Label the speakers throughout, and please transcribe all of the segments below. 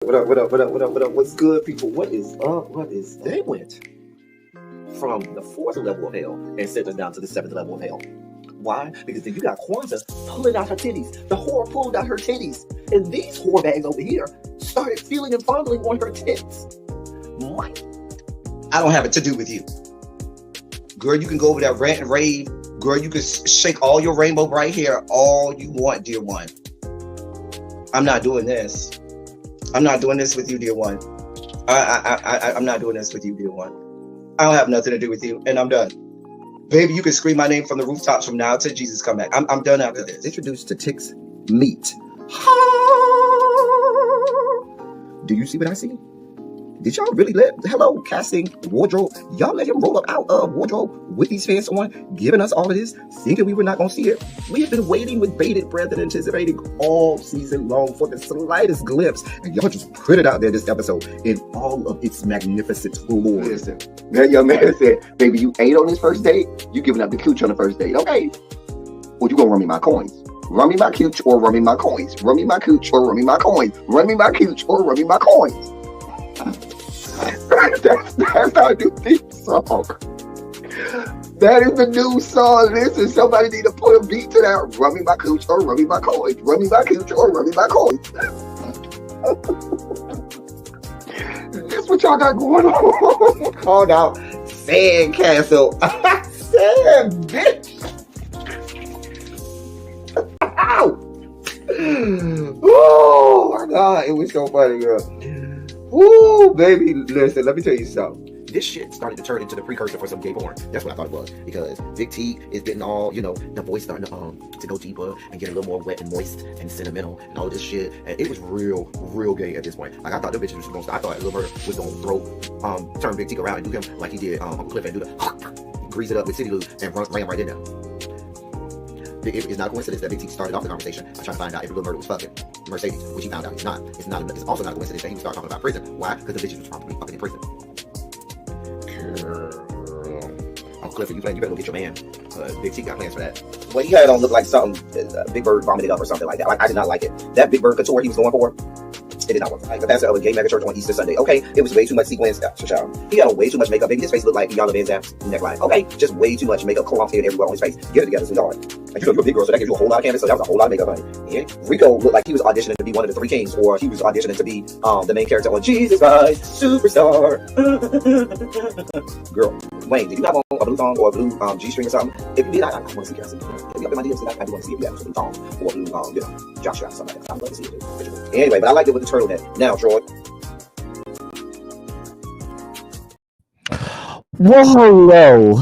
Speaker 1: What up, what up, what up, what up, what up? What's good, people? What is up? What is up? They went from the fourth level of hell and sent us down to the seventh level of hell. Why? Because then you got Kwanzaa pulling out her titties. The whore pulled out her titties. And these whore bags over here started feeling and fondling on her tits. What?
Speaker 2: I don't have it to do with you. Girl, you can go over there, rant and rave. Girl, you can shake all your rainbow bright hair all you want, dear one. I'm not doing this. I'm not doing this with you, dear one. I'm not doing this with you, dear one. I don't have nothing to do with you, and I'm done. Baby, you can scream my name from the rooftops from now till Jesus come back. I'm done after this.
Speaker 1: Introduced to Tick's Meat. Do you see what I see? Did y'all really hello, casting, wardrobe, y'all let him roll up out of wardrobe with these pants on, giving us all of this, thinking we were not going to see it? We have been waiting with bated breath and anticipating all season long for the slightest glimpse, and y'all just put it out there this episode in all of its magnificent glory.
Speaker 3: Listen, that young man said, baby, you ate on this first date, you giving up the cooch on the first date, okay? Well, you gonna run me my coins. Run me my cooch or run me my coins. Run me my cooch or run me my coins. Run me my cooch or run me my coins. That's our new theme song. That is the new song. Listen, somebody need to put a beat to that. Run me my cooch or run me my coins. Run me my cooch or run me my coins. That's what y'all got going on.
Speaker 1: Called out Sandcastle. Sand, bitch. Ow. Oh my God, it was so funny, girl. Woo, baby, listen, let me tell you something. This shit started to turn into the precursor for some gay porn. That's what I thought it was. Because Big T is getting all, the voice starting to go deeper and get a little more wet and moist and sentimental and all this shit. And it was real gay at this point. Like, I thought the bitches was going to start. I thought Lil Rel was going to turn Big T around and do him like he did Uncle Cliff and do the grease it up with City Lou and ran right in there. It's not a coincidence that Big T started off the conversation by trying to find out if Lil Rel was fucking Mercedes, which he found out he's not. It's also not a coincidence that he started talking about prison. Why? Because the bitches was probably fucking in prison. Uncle Clifford, you better go get your man. Big T got plans for that. Well, he had it on look like something Big Bird vomited up or something like that. Like, I did not like it. That Big Bird couture he was going for, it did not work. Like the pastor of a gay mega church on Easter Sunday. Okay, it was way too much sequins. He had on way too much makeup. Baby, his face looked like Yana Van Zam's neckline. Okay, just way too much makeup. Cologne everywhere on his face. Get it together, sweetheart. Like, you're a big girl, so that gives you a whole lot of canvas. So that was a whole lot of makeup, honey. Yeah. Rico looked like he was auditioning to be one of the three kings, or he was auditioning to be the main character on Jesus Christ Superstar. Girl, Wayne, did you have on a blue thong or a blue G-string or something? If you did, I want to see Cassie. If you got my DMs, I do want to see if you have a blue thong or a blue, jock strap, something like that. I'd love to see it too. Anyway, but I liked it with the turtleneck. Now, Troy.
Speaker 4: Well,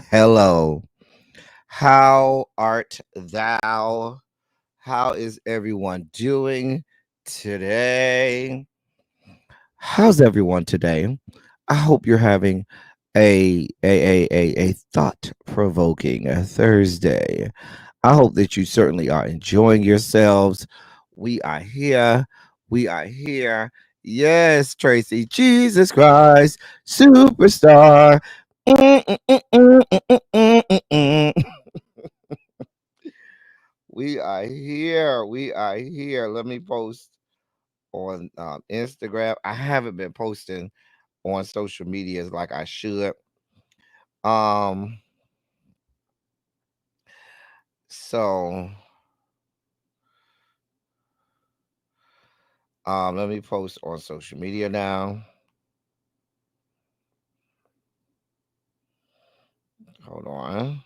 Speaker 4: hello. How art thou? How is everyone doing today? How's everyone today? I hope you're having a thought-provoking Thursday. I hope that you certainly are enjoying yourselves. We are here. Yes, Tracy, Jesus Christ, Superstar. We are here. Let me post on Instagram. I haven't been posting on social medias like I should. So let me post on social media now. Hold on.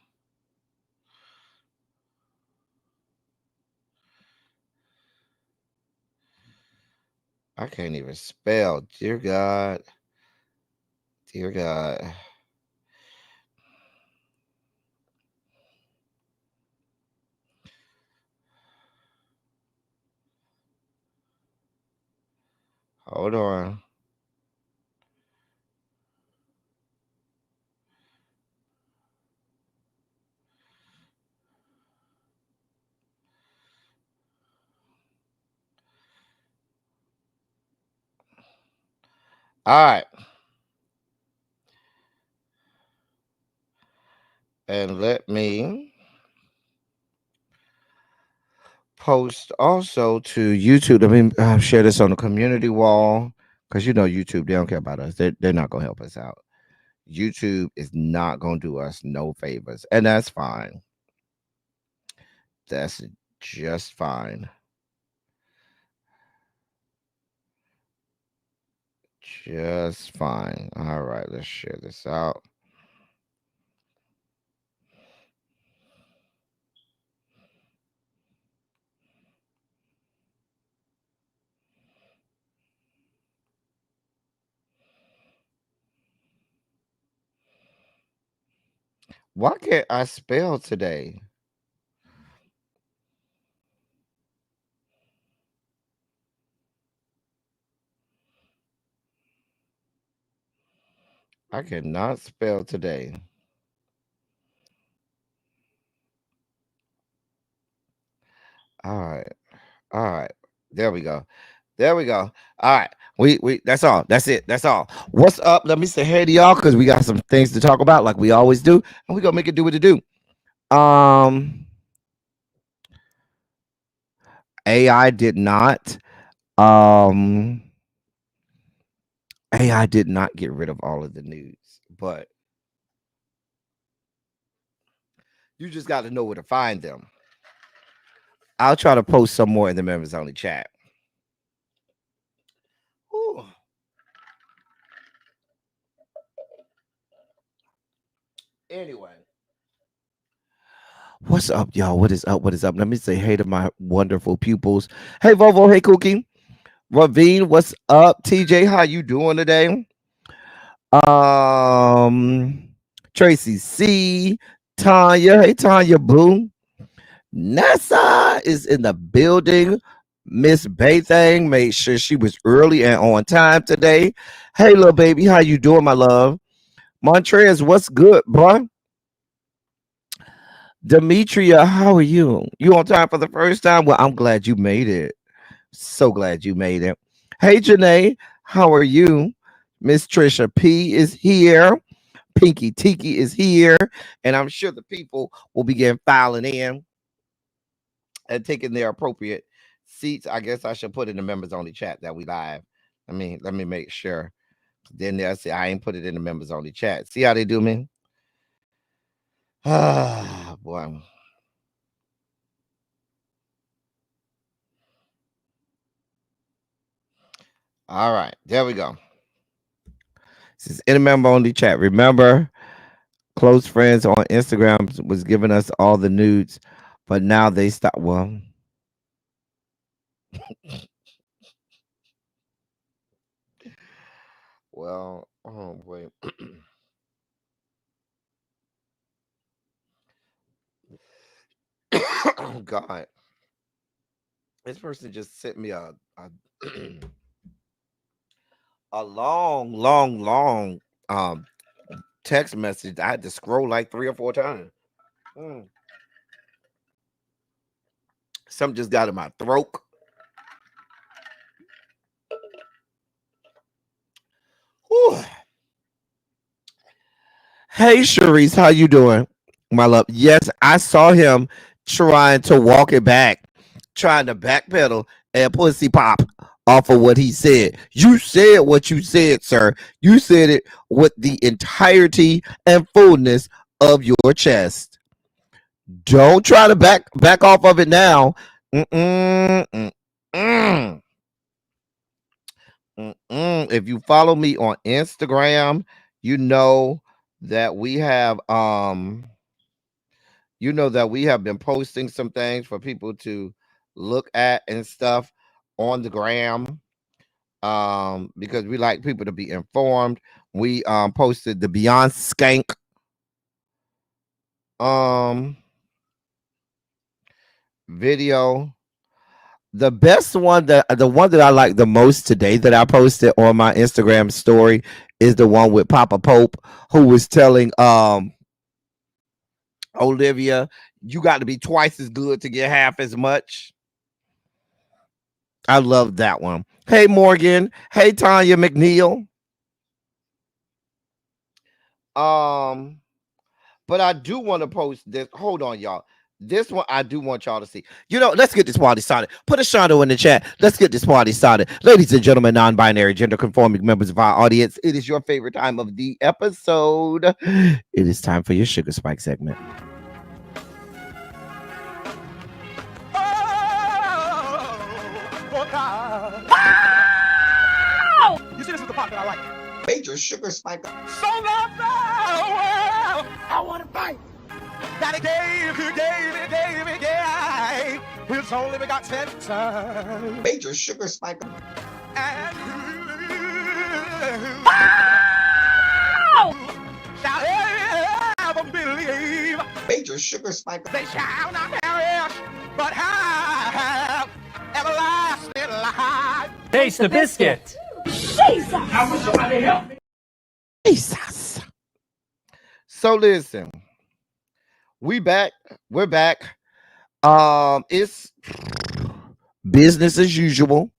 Speaker 4: I can't even spell. Dear God. Hold on. All right. And let me post also to YouTube. Let me share this on the community wall because you know YouTube, they don't care about us. They're not gonna help us out. YouTube is not gonna do us no favors, and that's fine. That's just fine. Just fine. All right, let's share this out. Why can't I spell today? I cannot spell today. All right. All right. There we go. There we go. All right. We that's all. That's it. That's all. What's up? Let me say hey to y'all because we got some things to talk about like we always do. And we gonna make it do what it do. Um AI did not um AI did not get rid of all of the news, but you just got to know where to find them. I'll try to post some more in the members only chat. Whew. Anyway, what's up, y'all? What is up? What is up? Let me say hey to my wonderful pupils. Hey, Vovo. Hey, Cookie. Ravine, what's up? TJ, how you doing today? Um, Tracy C. Tanya. Hey, Tanya Boo. NASA is in the building. Miss Baythang made sure she was early and on time today. Hey, little baby, how you doing, my love? Montrez, what's good, bro? Demetria, how are you? You on time for the first time? Well, I'm glad you made it. So glad you made it. Hey, Janae, how are you? Miss Trisha P is here. Pinky Tiki is here. And I'm sure the people will begin filing in and taking their appropriate seats. I guess I should put in the members only chat that we live. Let me make sure. Then they'll say I ain't put it in the members only chat. See how they do me? Ah, boy. All right, there we go. This is in the member only chat. Remember, close friends on Instagram was giving us all the nudes, but now they stop. Well, oh wait. Oh God, this person just sent me a long, long, long text message. I had to scroll like 3 or 4 times. Mm. Something just got in my throat. Whew. Hey, Sharice, how you doing, my love? Yes, I saw him trying to walk it back, trying to backpedal and pussy pop off of what he said. You said what you said, sir. You said it with the entirety and fullness of your chest. Don't try to back off of it now. Mm-mm, mm-mm, mm-mm. If you follow me on Instagram, you know that we have been posting some things for people to look at and stuff on the gram because we like people to be informed. We posted the Beyond Skank um video. The one that I like the most today that I posted on my Instagram story is the one with Papa Pope, who was telling Olivia, you got to be twice as good to get half as much. I love that one. Hey, Morgan. Hey, Tanya McNeil. Um, but I do want to post this. Hold on, y'all. This one I do want y'all to see. You know, let's get this party started. Put a shondo in the chat. Let's get this party started. Ladies and gentlemen, non-binary, gender-conforming members of our audience, it is your favorite time of the episode. It is time for your Sugar Spike segment.
Speaker 1: You see, this is the part that I like.
Speaker 2: Major sugar spike.
Speaker 1: So long, well, I want to fight. That he gave, his only begotten son.
Speaker 2: Major sugar spike.
Speaker 1: And shall ever believe.
Speaker 2: Major sugar spike.
Speaker 1: They shall not perish, but have everlasting life.
Speaker 5: Taste the biscuit.
Speaker 6: Jesus! I wish somebody help me.
Speaker 4: Jesus. So listen, we're back. It's business as usual.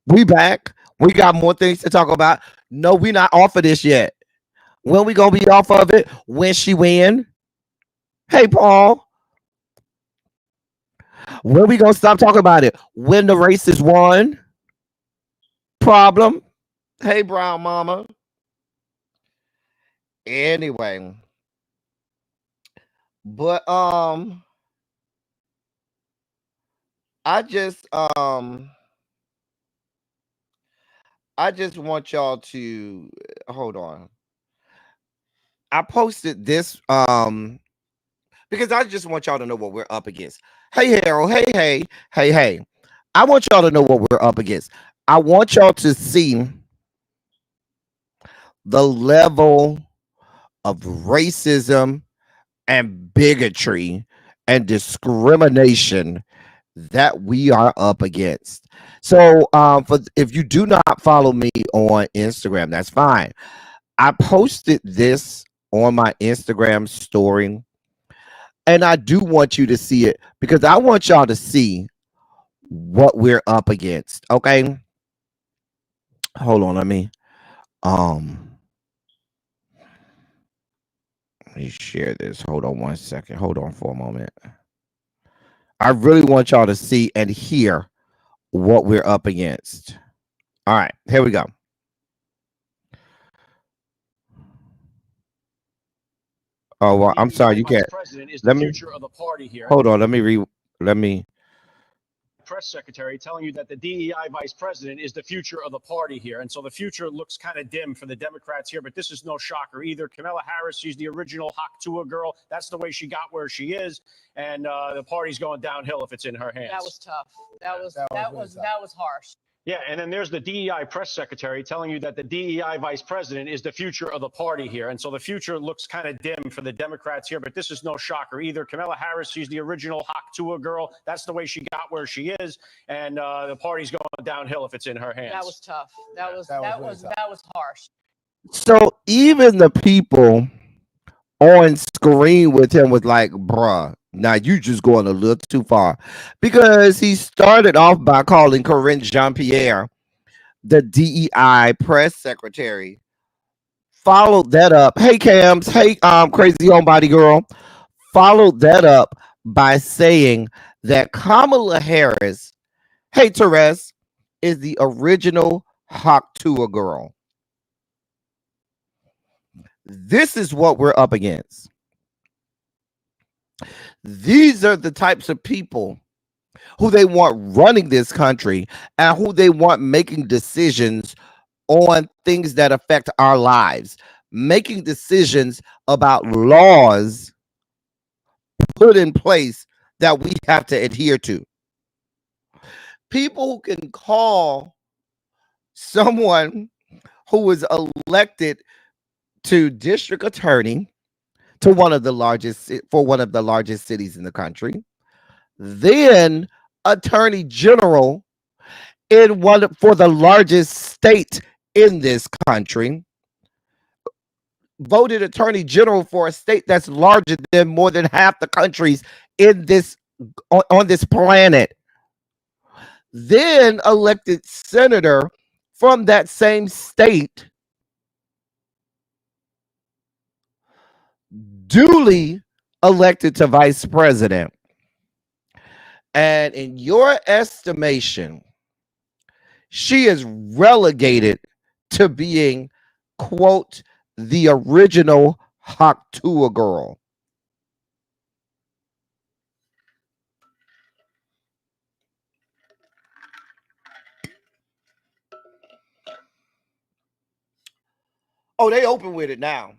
Speaker 4: We back. We got more things to talk about. No, we not off of this yet. When we gonna be off of it? When she win? Hey, Paul. When we gonna stop talking about it? When the race is won? Problem. Hey, Brown Mama. Anyway, but I just want y'all to hold on. I posted this because I just want y'all to know what we're up against. Hey, Harold. Hey. I want y'all to know what we're up against. I want y'all to see the level of racism and bigotry and discrimination that we are up against. So if you do not follow me on Instagram, that's fine. I posted this on my Instagram story, and I do want you to see it because I want y'all to see what we're up against. Okay, hold on, let me share this. Hold on one second. Hold on for a moment. I really want y'all to see and hear what we're up against. All right, here we go. Oh, well, I'm sorry, you can't. Let me. Hold on. Let me.
Speaker 5: Press secretary telling you that the DEI vice president is the future of the party here. And so the future looks kind of dim for the Democrats here, but this is no shocker either. Kamala Harris, she's the original Haktua girl. That's the way she got where she is. And the party's going downhill if it's in her hands.
Speaker 7: That was tough. That was harsh.
Speaker 5: Yeah, and then there's the DEI press secretary telling you that the DEI vice president is the future of the party here. And so the future looks kind of dim for the Democrats here, but this is no shocker either. Kamala Harris, she's the original Haktua girl. That's the way she got where she is. And the party's going downhill if it's in her hands.
Speaker 7: That was tough. That was harsh.
Speaker 4: So even the people on screen with him was like, bruh, now you just going a little too far, because he started off by calling Corinne Jean-Pierre the DEI press secretary. Followed that up. Hey, Cams. Hey, crazy homebody girl. Followed that up by saying that Kamala Harris, hey, Therese, is the original Haktua girl. This is what we're up against. These are the types of people who they want running this country and who they want making decisions on things that affect our lives, making decisions about laws put in place that we have to adhere to. People who can call someone who was elected to district attorney to one of the largest cities in the country, then attorney general for the largest state in this country, voted attorney general for a state that's larger than more than half the countries in this on this planet, then elected senator from that same state, duly elected to vice president. And in your estimation, she is relegated to being, quote, the original Haktua girl. Oh, they open with it now.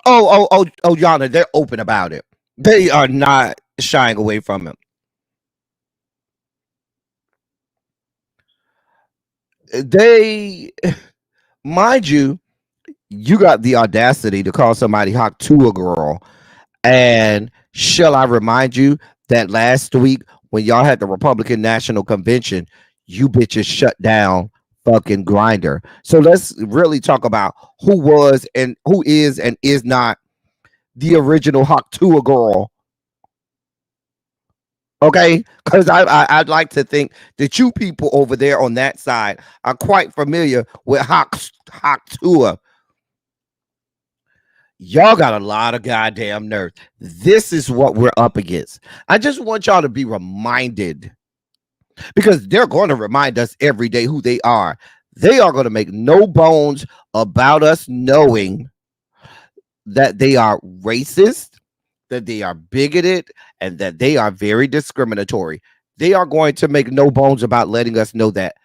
Speaker 4: Oh, Yana, they're open about it. They are not shying away from it. They, mind you, you got the audacity to call somebody hot to a girl. And shall I remind you that last week when y'all had the Republican National Convention, you bitches shut down fucking Grinder. So let's really talk about who was and who is and is not the original hot to a girl. Okay, because I'd like to think that you people over there on that side are quite familiar with hot Tua. Y'all got a lot of goddamn nerve. This is what we're up against. I just want y'all to be reminded, because they're going to remind us every day who they are. They are going to make no bones about us knowing that they are racist, that they are bigoted, and that they are very discriminatory. They are going to make no bones about letting us know that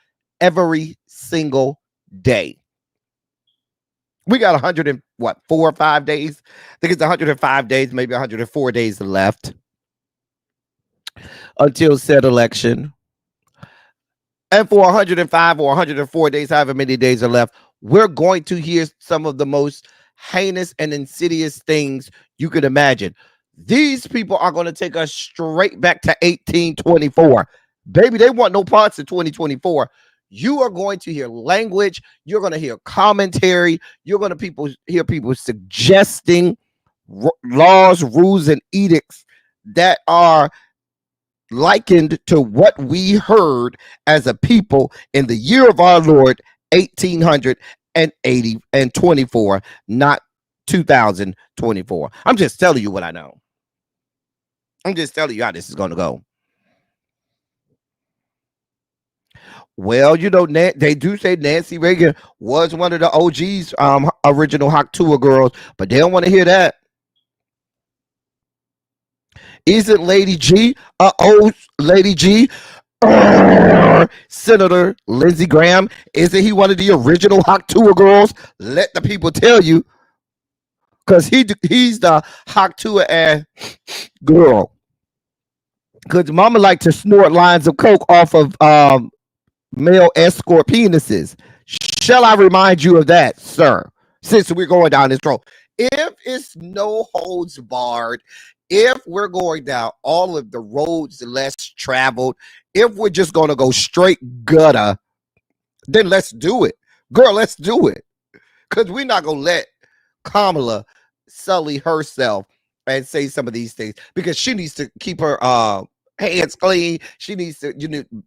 Speaker 4: every single day. We got 100 and what, 4 or 5 days? I think it's 105 days, maybe 104 days left until said election. And for 105 or 104 days, however many days are left, we're going to hear some of the most heinous and insidious things you could imagine. These people are going to take us straight back to 1824. Baby, they want no parts of 2024. You are going to hear language. You're going to hear commentary. You're going to hear people suggesting laws, rules, and edicts that are likened to what we heard as a people in the year of our Lord, 1880 and 24, not 2024. I'm just telling you what I know. I'm just telling you how this is going to go. Well, you know, they do say Nancy Reagan was one of the OG's original Haktua girls, but they don't want to hear that. Isn't Lady G old Lady G? Senator Lindsey Graham, isn't he one of the original Haktua girls? Let the people tell you, because he's the Haktua ass girl. Because mama like to snort lines of coke off of male escort penises. Shall I remind you of that, sir? Since we're going down this road, if it's no holds barred, if we're going down all of the roads less traveled, if we're just going to go straight gutter, then let's do it. Girl, let's do it. Because we're not going to let Kamala sully herself and say some of these things, because she needs to keep her hands clean. She needs to,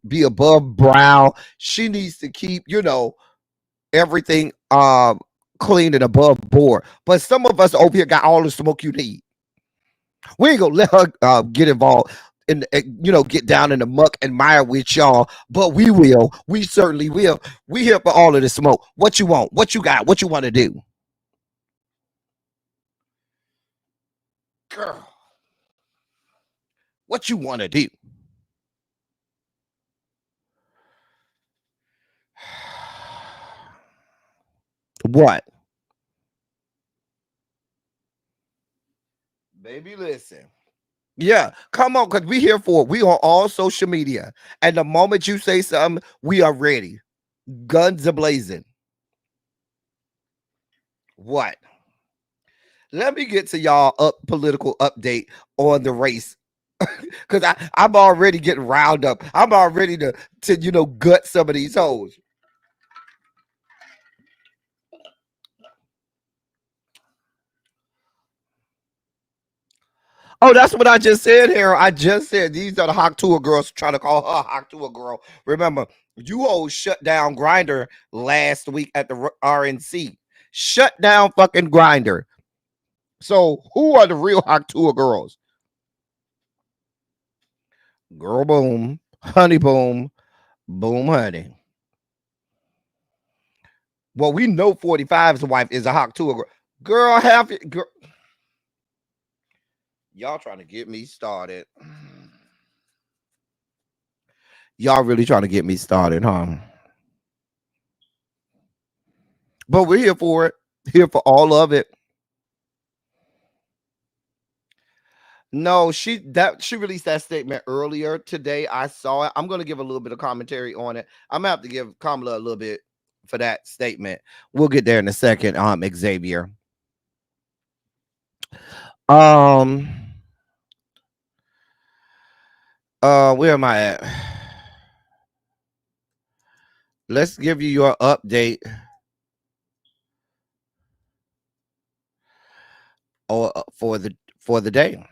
Speaker 4: be above brow. She needs to keep, everything clean and above board. But some of us over here got all the smoke you need. We ain't gonna let her get involved and get down in the muck and mire with y'all, but we will. We certainly will. We here for all of the smoke. What you want? What you got? What you want to do? Girl, what you want to do? What? Baby, listen. Yeah, come on, because we here for it. We on all social media. And the moment you say something, we are ready. Guns a blazing. What? Let me get to y'all political update on the race. Because I'm already getting riled up. I'm all ready to gut some of these hoes. Oh, that's what I just said here. I just said these are the Haktua girls trying to call her Haktua girl. Remember, you all shut down Grinder last week at the RNC. Shut down fucking Grinder. So who are the real Haktua girls? Girl, boom, honey, boom, boom, honey. Well, we know 45's wife is a hawk too. Girl, half it. Girl. Y'all trying to get me started. Y'all really trying to get me started, huh? But we're here for it. Here for all of it. No, she released that statement earlier today. I saw it. I'm going to give a little bit of commentary on it. I'm going to have to give Kamala a little bit for that statement. We'll get there in a second. Xavier. Where am I at? Let's give you your update for the day.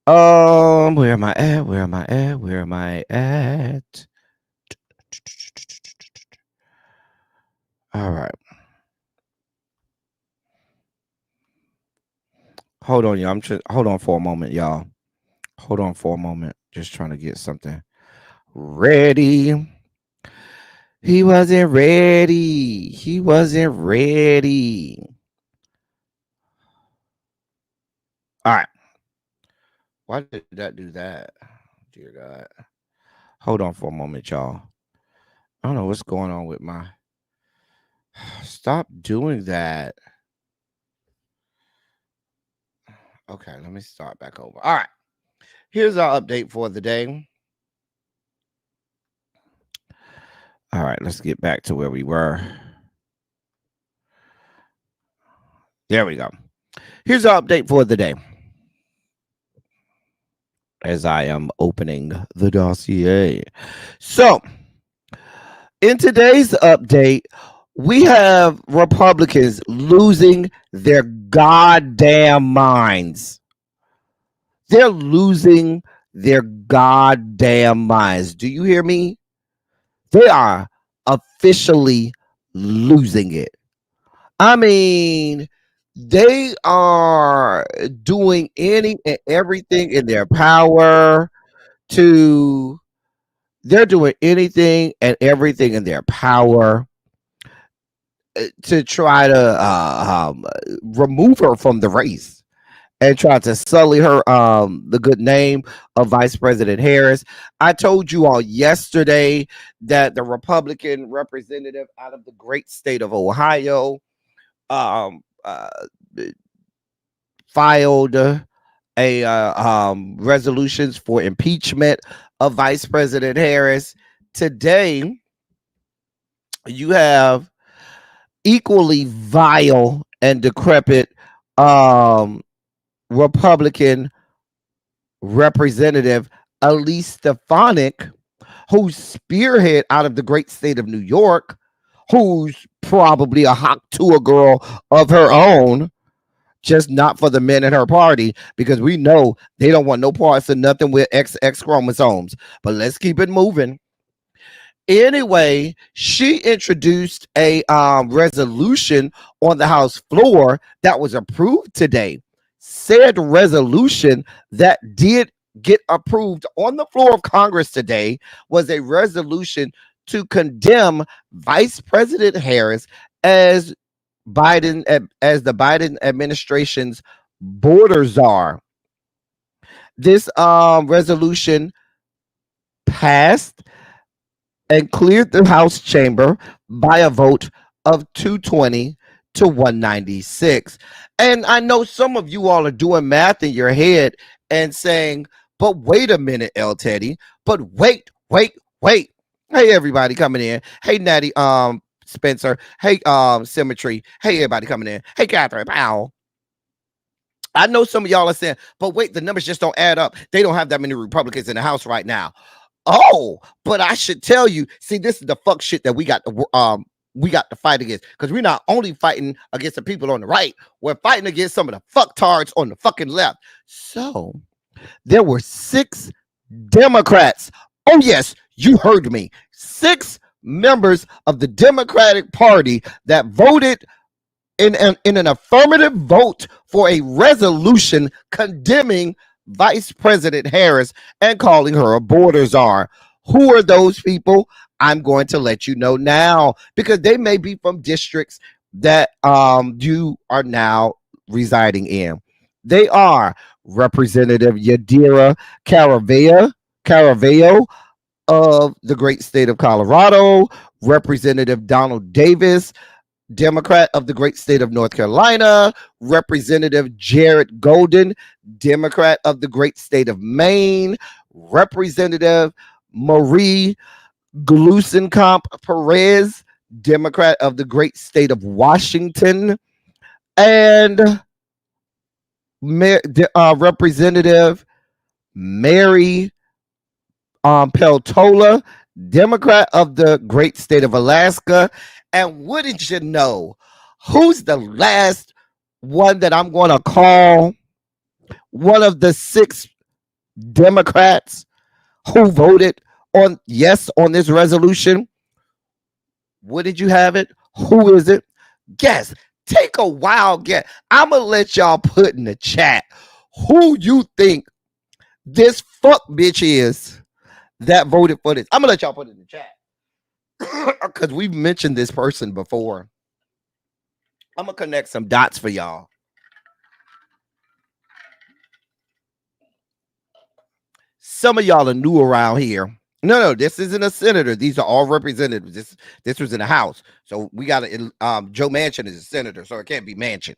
Speaker 4: Where am I at? Where am I at? Where am I at? All right. Hold on, y'all. Hold on for a moment, y'all. Hold on for a moment. Just trying to get something ready. He wasn't ready. He wasn't ready. All right. Why did that do that? Dear God. Hold on for a moment, y'all. I don't know what's going on with my. Stop doing that. Okay, let me start back over. All right. Here's our update for the day. All right, let's get back to where we were. There we go. Here's our update for the day. As I am opening the dossier. So, in today's update, we have Republicans losing their goddamn minds. They're losing their goddamn minds. Do you hear me? They are officially losing it. I mean, they are doing any and everything in their power to. They're doing anything and everything in their power to try to remove her from the race and try to sully her the good name of Vice President Harris. I told you all yesterday that the Republican representative out of the great state of Ohio filed a resolutions for impeachment of Vice President Harris. Today, you have equally vile and decrepit Republican representative Elise Stefanik, who's spearhead out of the great state of New York, who's probably a hot tour girl of her own, just not for the men in her party, because we know they don't want no parts of nothing with XX chromosomes. But let's keep it moving. Anyway, she introduced a resolution on the House floor that was approved today. Said resolution that did get approved on the floor of Congress today was a resolution to condemn Vice President Harris as the Biden administration's border czar. This resolution passed and cleared the House chamber by a vote of 220 to 196. And I know some of you all are doing math in your head and saying, but wait a minute, El Teddy, but wait. Hey, everybody coming in. Hey, Natty, Spencer. Hey, Symmetry. Hey, everybody coming in. Hey, Catherine Powell. I know some of y'all are saying, but wait, the numbers just don't add up. They don't have that many Republicans in the House right now. Oh, but I should tell you, see, this is the fuck shit that we got to fight against, because we're not only fighting against the people on the right, we're fighting against some of the fucktards on the fucking left. So there were 6 Democrats. Oh yes, you heard me. 6 members of the Democratic Party that voted in an affirmative vote for a resolution condemning Vice President Harris and calling her a border czar. Who are those people? I'm going to let you know now because they may be from districts that you are now residing in. They are Representative Yadira Caraveo of the great state of Colorado, Representative Donald Davis, Democrat of the great state of North Carolina, Representative Jared Golden, Democrat of the great state of Maine, Representative Marie Glusenkamp Perez, Democrat of the great state of Washington, and Representative Mary Peltola, Democrat of the great state of Alaska. And wouldn't you know, who's the last one that I'm going to call one of the 6 Democrats who voted on yes on this resolution? Wouldn't you have it? Who is it? Guess. Take a wild guess. I'm going to let y'all put in the chat who you think this fuck bitch is that voted for this. I'm going to let y'all put it in the chat because we've mentioned this person before. I'm going to connect some dots for y'all. Some of y'all are new around here. No, this isn't a senator. These are all representatives. This was in the House. So we got Joe Manchin is a senator, so it can't be Manchin.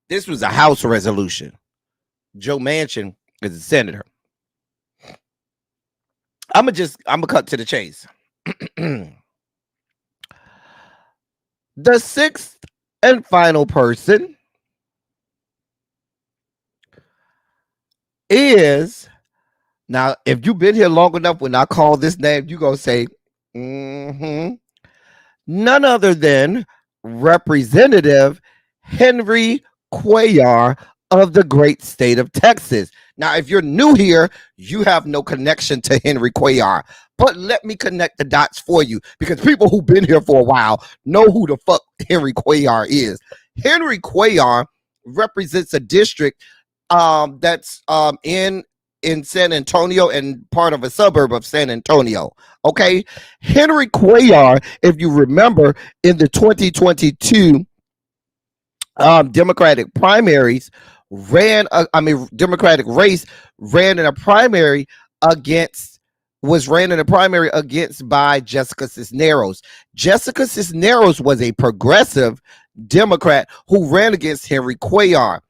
Speaker 4: This was a House resolution. Joe Manchin is a senator. I'm gonna cut to the chase. The 6th and final person is, now if you've been here long enough, when I call this name, you're gonna say none other than Representative Henry Cuellar of the great state of Texas. Now, if you're new here, you have no connection to Henry Cuellar, but let me connect the dots for you because people who've been here for a while know who the fuck Henry Cuellar is. Henry Cuellar represents a district that's in San Antonio and part of a suburb of San Antonio. Okay, Henry Cuellar, if you remember, in the 2022 Democratic primaries, Democratic race ran in a primary against by Jessica Cisneros. Jessica Cisneros was a progressive Democrat who ran against Henry Cuellar.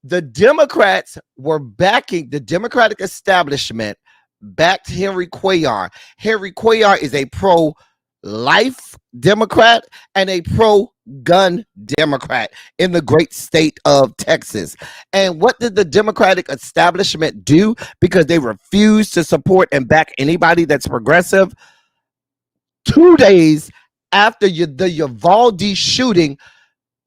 Speaker 4: The Democrats were backing, the Democratic establishment backed Henry Cuellar. Henry Cuellar is a pro-life Democrat and a pro-gun Democrat in the great state of Texas. And what did the Democratic establishment do? Because they refused to support and back anybody that's progressive. 2 days after the Uvalde shooting,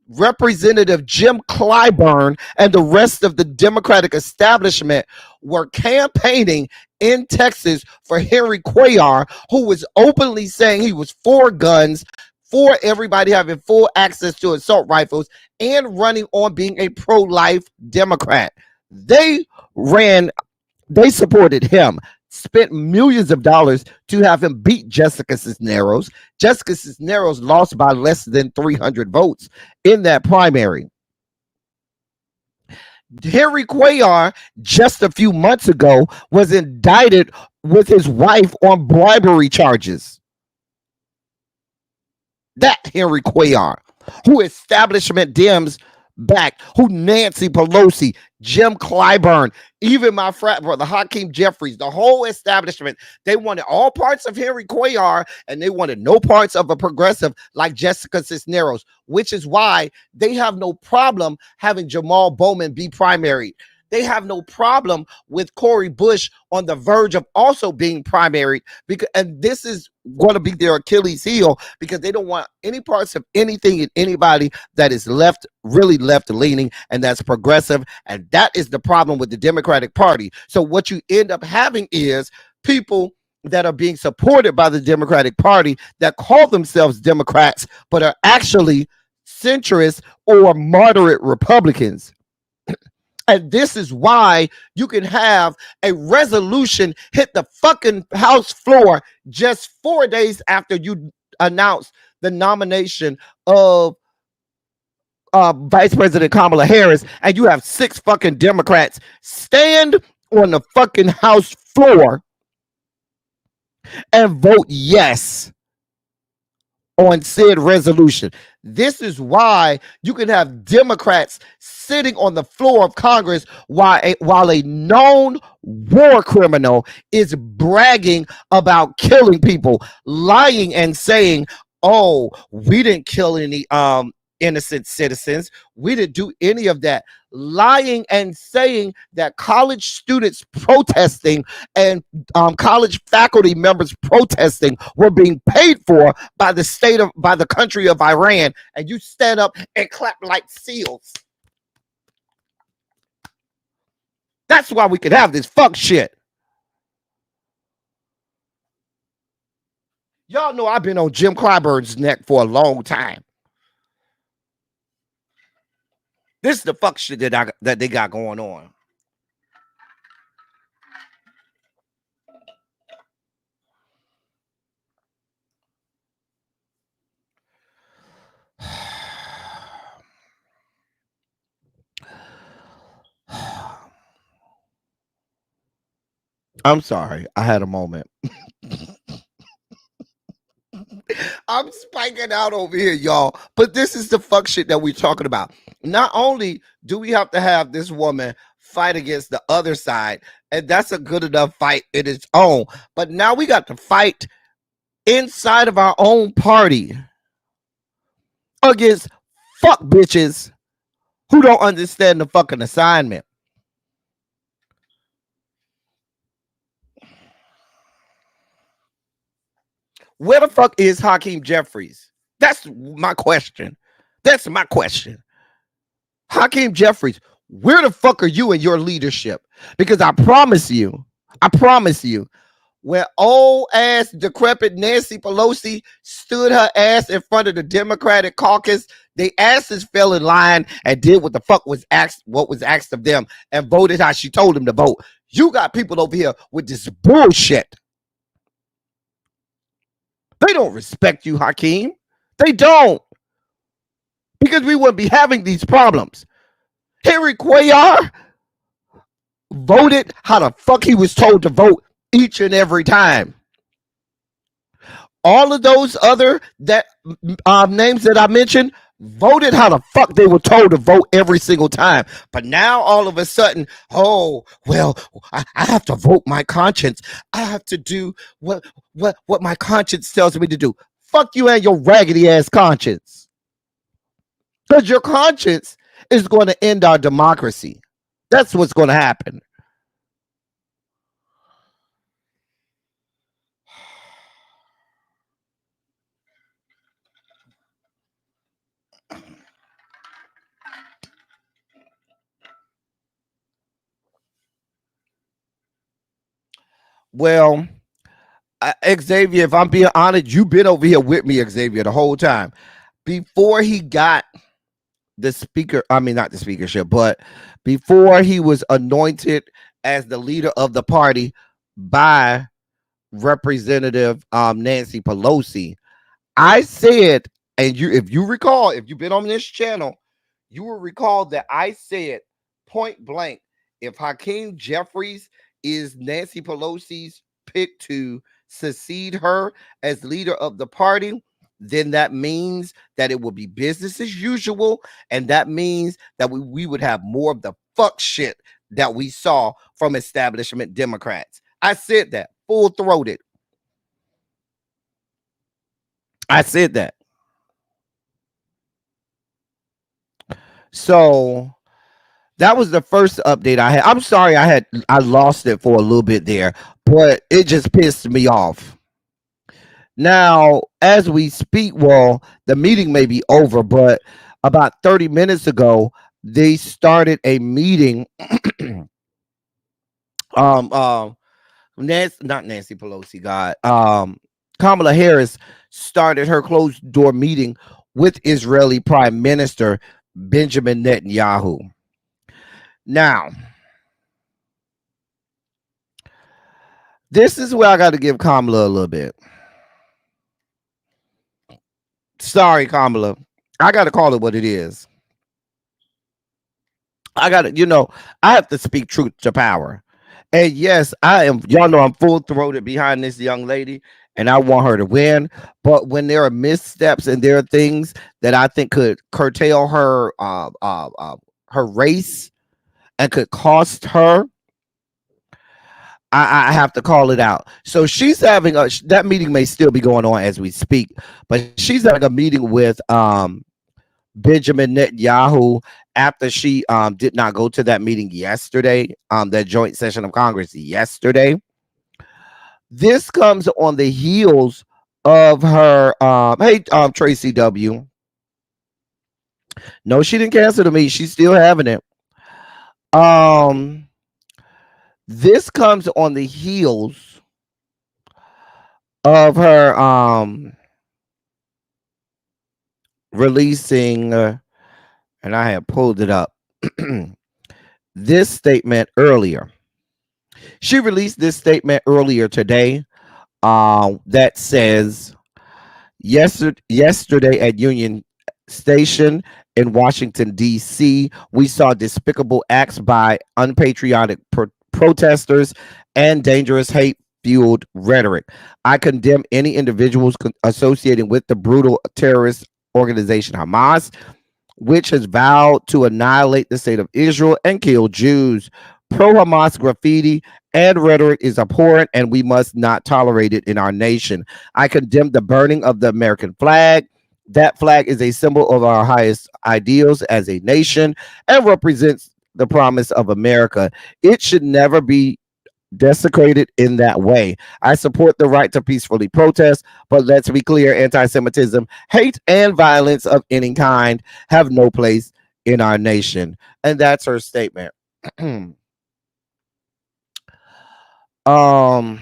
Speaker 4: Representative Jim Clyburn and the rest of the Democratic establishment were campaigning in Texas for Henry Cuellar, who was openly saying he was for guns, for everybody having full access to assault rifles, and running on being a pro-life Democrat. They supported him, spent millions of dollars to have him beat Jessica Cisneros. Jessica Cisneros lost by less than 300 votes in that primary. Henry Cuellar, just a few months ago, was indicted with his wife on bribery charges. That Henry Cuellar, who establishment Dems back, who Nancy Pelosi, Jim Clyburn, even my frat brother Hakeem Jeffries, the whole establishment, they wanted all parts of Henry Cuellar and they wanted no parts of a progressive like Jessica Cisneros, which is why they have no problem having Jamal Bowman be primary. They have no problem with Cori Bush on the verge of also being primary, because, and this is going to be their Achilles heel, because they don't want any parts of anything and anybody that is really left leaning, and that's progressive. And that is the problem with the Democratic Party. So what you end up having is people that are being supported by the Democratic Party that call themselves Democrats, but are actually centrist or moderate Republicans. And this is why you can have a resolution hit the fucking House floor just 4 days after you announce the nomination of Vice President Kamala Harris, and you have 6 fucking Democrats stand on the fucking House floor and vote yes on said resolution. This is why you can have Democrats sitting on the floor of Congress while a known war criminal is bragging about killing people, lying and saying, "Oh, we didn't kill any innocent citizens. We didn't do any of that." Lying and saying that college students protesting and college faculty members protesting were being paid for by the country of Iran, and you stand up and clap like seals. That's why we could have this fuck shit. Y'all know I've been on Jim Clyburn's neck for a long time. This is the fuck shit that they got going on. I'm sorry. I had a moment. I'm spiking out over here, y'all. But this is the fuck shit that we're talking about. Not only do we have to have this woman fight against the other side, and that's a good enough fight in its own, but now we got to fight inside of our own party against fuck bitches who don't understand the fucking assignment. Where the fuck is Hakeem Jeffries? That's my question. That's my question. Hakeem Jeffries, where the fuck are you in your leadership? Because I promise you, when old ass decrepit Nancy Pelosi stood her ass in front of the Democratic caucus, they asses fell in line and did what the fuck was asked of them and voted how she told them to vote. You got people over here with this bullshit. They don't respect you, Hakeem. They don't. Because we wouldn't be having these problems. Henry Cuellar voted how the fuck he was told to vote each and every time. All of those other names that I mentioned voted how the fuck they were told to vote every single time. But now all of a sudden, oh, well, I have to vote my conscience. I have to do what my conscience tells me to do. Fuck you and your raggedy ass conscience. Because your conscience is going to end our democracy. That's what's going to happen. Well, Xavier, if I'm being honest, you've been over here with me, Xavier, the whole time. Before he got the speaker, I mean, not the speakership, but before he was anointed as the leader of the party by Representative Nancy Pelosi, I said, and if you recall, if you've been on this channel, you will recall that I said point blank, if Hakeem Jeffries is Nancy Pelosi's pick to succeed her as leader of the party, then that means that it will be business as usual, and that means that we would have more of the fuck shit that we saw from establishment Democrats. I said that full-throated. I said that. So that was the first update I had. I'm sorry I lost it for a little bit there, but it just pissed me off. Now, as we speak, well, the meeting may be over, but about 30 minutes ago, they started a meeting. Not Nancy Pelosi, God. Kamala Harris started her closed door meeting with Israeli Prime Minister Benjamin Netanyahu. Now, this is where I got to give Kamala a little bit. Sorry, Kamala. I got to call it what it is. I got to, I have to speak truth to power. And yes, I am, y'all know I'm full throated behind this young lady and I want her to win. But when there are missteps and there are things that I think could curtail her race and could cost her, I have to call it out. So she's having that meeting may still be going on as we speak, but she's having a meeting with Benjamin Netanyahu after she did not go to that meeting yesterday, that joint session of Congress yesterday. This comes on the heels of her Tracy W. No, she didn't cancel the meeting. She's still having it. This comes on the heels of her releasing and I have pulled it up. This statement earlier. She released this statement earlier today that says yesterday at Union Station in Washington, D.C., we saw despicable acts by unpatriotic protesters and dangerous hate-fueled rhetoric. I condemn any individuals associated with the brutal terrorist organization Hamas, which has vowed to annihilate the state of Israel and kill Jews. Pro-Hamas graffiti and rhetoric is abhorrent, and we must not tolerate it in our nation. I condemn the burning of the American flag. That flag is a symbol of our highest ideals as a nation and represents the promise of America. It should never be desecrated in that way. I support the right to peacefully protest, but let's be clear, anti-Semitism, hate, and violence of any kind have no place in our nation. And that's her statement. Kamala,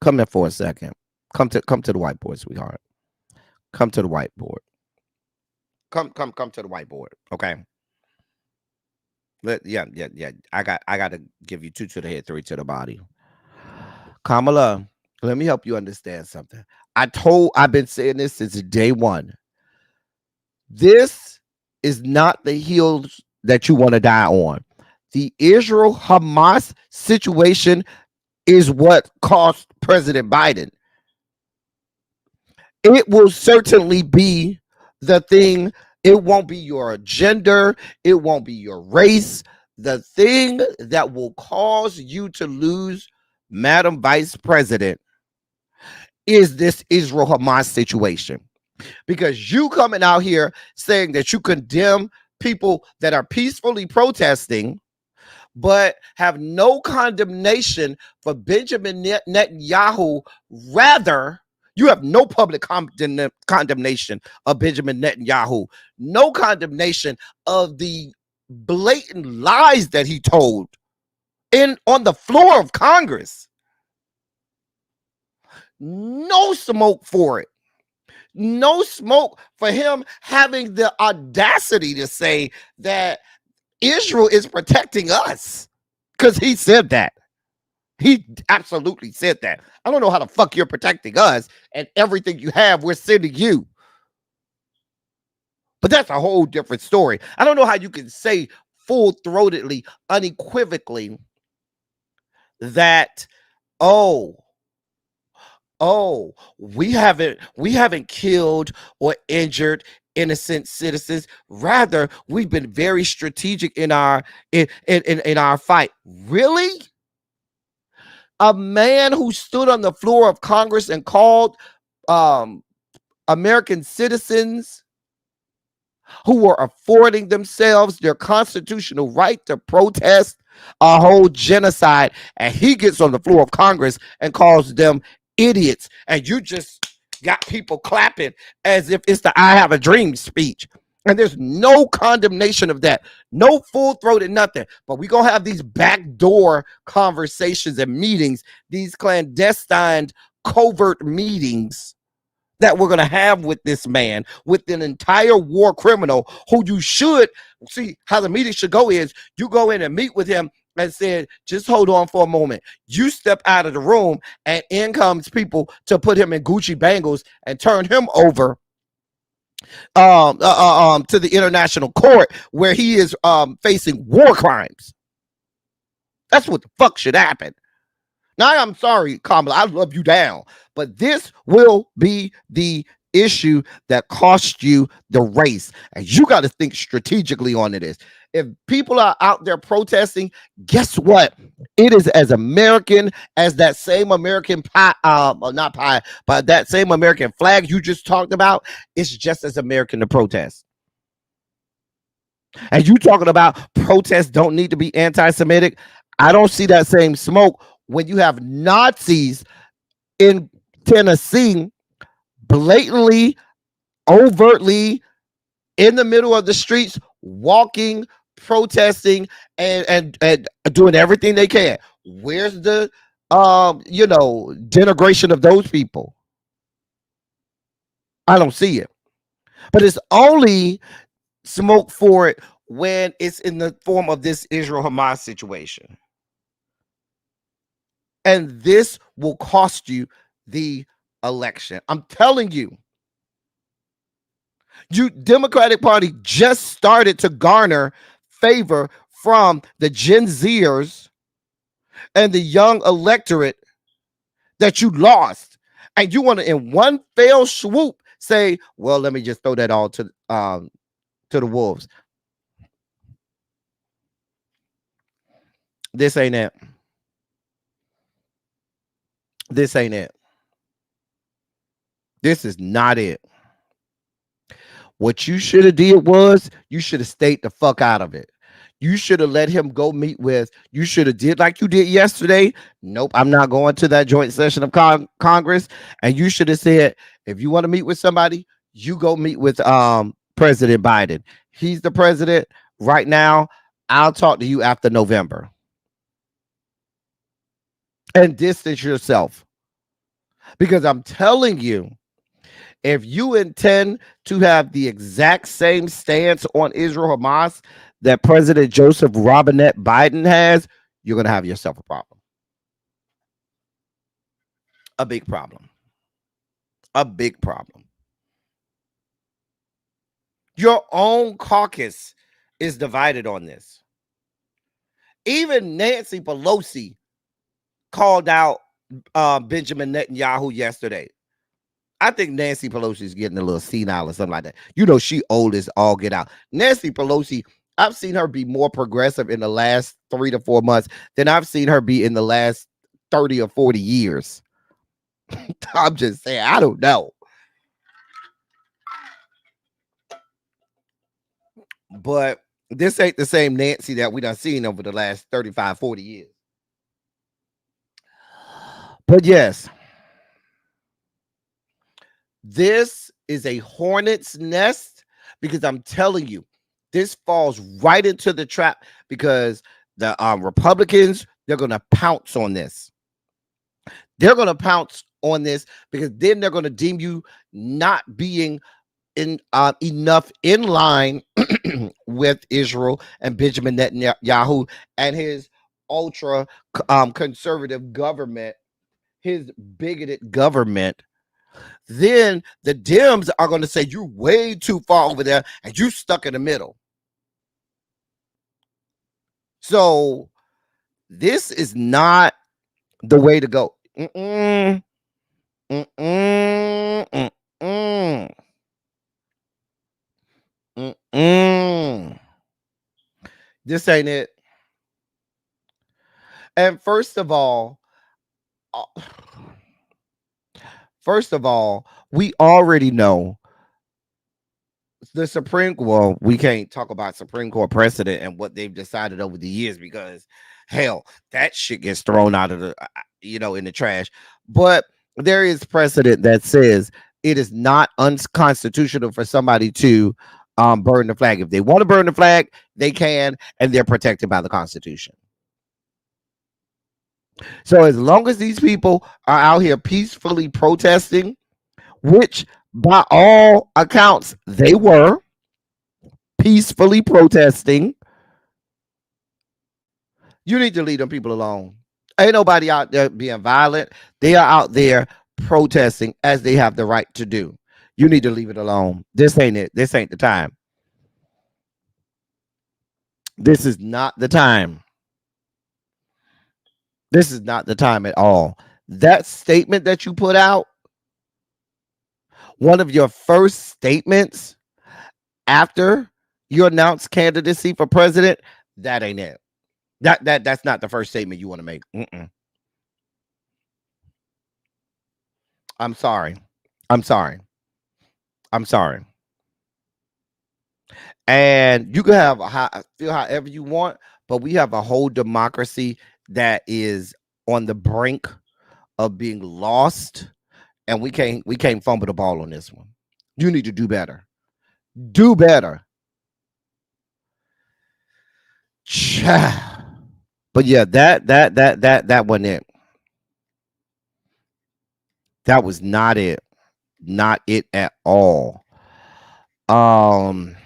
Speaker 4: come in for a second. Come to the whiteboard, sweetheart. Come to the whiteboard. Come to the whiteboard. Okay. Yeah. I got to give you 2 to the head, 3 to the body. Kamala, let me help you understand something. I've been saying this since day one. This is not the hills that you want to die on. The Israel-Hamas situation is what cost President Biden. It will certainly be the thing. It won't be your gender. It won't be your race. The thing that will cause you to lose, Madam Vice President, is this Israel-Hamas situation. Because you coming out here saying that you condemn people that are peacefully protesting, but have no condemnation for Benjamin Netanyahu. Rather, you have no public condemnation of Benjamin Netanyahu, no condemnation of the blatant lies that he told on the floor of Congress. No smoke for it. No smoke for him having the audacity to say that Israel is protecting us, because he said that. He absolutely said that. I don't know how the fuck you're protecting us, and everything you have, we're sending you. But that's a whole different story. I don't know how you can say full-throatedly, unequivocally that, we haven't killed or injured innocent citizens. Rather, we've been very strategic in our fight. Really? A man who stood on the floor of Congress and called American citizens who were affording themselves their constitutional right to protest a whole genocide, and he gets on the floor of Congress and calls them idiots, and you just got people clapping as if it's the I Have a Dream speech. And there's no condemnation of that, no full-throated nothing. But we're going to have these backdoor conversations and meetings, these clandestine covert meetings that we're going to have with this man, with an entire war criminal who you should see how the meeting should go is you go in and meet with him and said, just hold on for a moment. You step out of the room and in comes people to put him in Gucci bangles and turn him over to the international court where he is facing war crimes. That's what the fuck should happen. Now, I'm sorry, Kamala, I love you down, but this will be the issue that costs you the race. And you got to think strategically on this. If people are out there protesting, guess what? It is as American as that same American pie, not pie, but that same American flag you just talked about. It's just as American to protest. And you talking about protests don't need to be anti-Semitic. I don't see that same smoke when you have Nazis in Tennessee blatantly, overtly in the middle of the streets, walking, protesting, and doing everything they can. Where's the denigration of those people? I don't see it. But it's only smoke for it when it's in the form of this Israel-Hamas situation. And this will cost you the election. I'm telling you. You Democratic Party just started to garner favor from the Gen Zers and the young electorate that you lost. And you want to, in one fell swoop, say, well, let me just throw that all to the wolves. This ain't it. This ain't it. This is not it. What you should have did was you should have stayed the fuck out of it. You should have let him go meet with. You should have did like you did yesterday. Nope, I'm not going to that joint session of Congress. And you should have said, if you want to meet with somebody, you go meet with President Biden. He's the president right now. I'll talk to you after November. And distance yourself. Because I'm telling you, if you intend to have the exact same stance on Israel-Hamas that President Joseph Robinette Biden has, you're going to have yourself a problem. A big problem. A big problem. Your own caucus is divided on this. Even Nancy Pelosi called out Benjamin Netanyahu yesterday. I think Nancy Pelosi is getting a little senile or something like that. You know, she old as all get out. Nancy Pelosi, I've seen her be more progressive in the last 3 to 4 months than I've seen her be in the last 30 or 40 years. I'm just saying, I don't know. But this ain't the same Nancy that we done seen over the last 35, 40 years. But yes, this is a hornet's nest because I'm telling you, this falls right into the trap because the Republicans, they're going to pounce on this. They're going to pounce on this because then they're going to deem you not being enough in line with Israel and Benjamin Netanyahu and his ultra conservative government, his bigoted government. Then the Dems are going to say you're way too far over there and you stuck in the middle. So this is not the way to go. This ain't it. And first of all, we already know the Supreme Court. Well, we can't talk about Supreme Court precedent and what they've decided over the years because hell, that shit gets thrown out of the, in the trash. But there is precedent that says it is not unconstitutional for somebody to burn the flag. If they want to burn the flag, they can, and they're protected by the Constitution. So as long as these people are out here peacefully protesting which by all accounts they were peacefully protesting. You need to leave them people alone. Ain't nobody out there being violent. They are out there protesting as they have the right to do. You need to leave it alone. This ain't it. This ain't the time. This is not the time. This is not the time at all. That statement that you put out, one of your first statements after you announced candidacy for president, that ain't it. That's not the first statement you want to make. I'm sorry. I'm sorry. I'm sorry. And you can have feel however you want, but we have a whole democracy that is on the brink of being lost, and we can't fumble the ball on this one. You need to do better. Do better. But yeah, that wasn't it. That was not it. Not it at all. And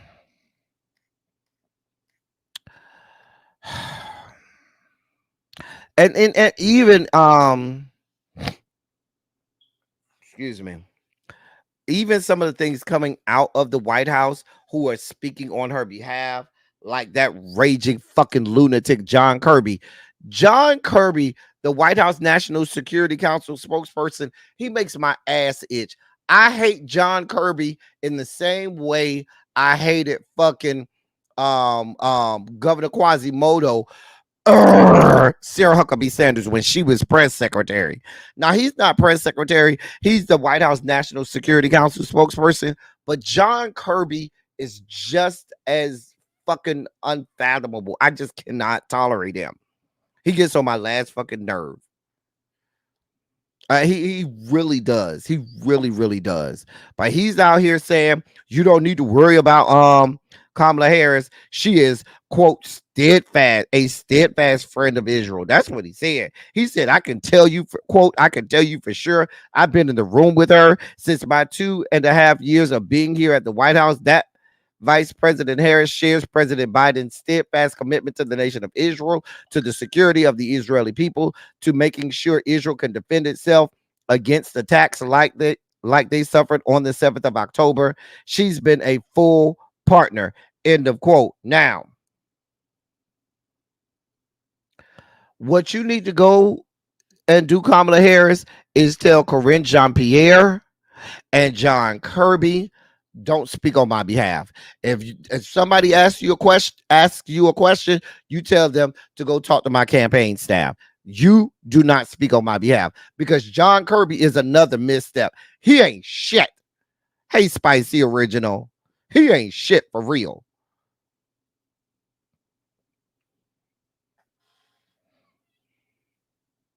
Speaker 4: even excuse me, even some of the things coming out of the White House who are speaking on her behalf, like that raging fucking lunatic John Kirby. John Kirby, the White House National Security Council spokesperson, he makes my ass itch. I hate John Kirby in the same way I hated fucking Governor Quasimodo, Sarah Huckabee Sanders, when she was press secretary. Now, he's not press secretary. He's the White House National Security Council spokesperson. But John Kirby is just as fucking unfathomable. I just cannot tolerate him. He gets on my last fucking nerve. He really does. He really does. But he's out here saying you don't need to worry about Kamala Harris. She is, quote, a steadfast friend of Israel. That's what he said. He said, I can tell you, quote, I can tell you for sure. I've been in the room with her since my 2.5 years of being here at the White House. That Vice President Harris shares President Biden's steadfast commitment to the nation of Israel, to the security of the Israeli people, to making sure Israel can defend itself against attacks like they suffered on the 7th of October. She's been a full partner. End of quote. Now, what you need to go and do, Kamala Harris, is tell Corinne Jean-Pierre and John Kirby, don't speak on my behalf. If somebody asks you a question, you tell them to go talk to my campaign staff. You do not speak on my behalf, because John Kirby is another misstep. He ain't shit. Hey, Spicy Original. He ain't shit for real.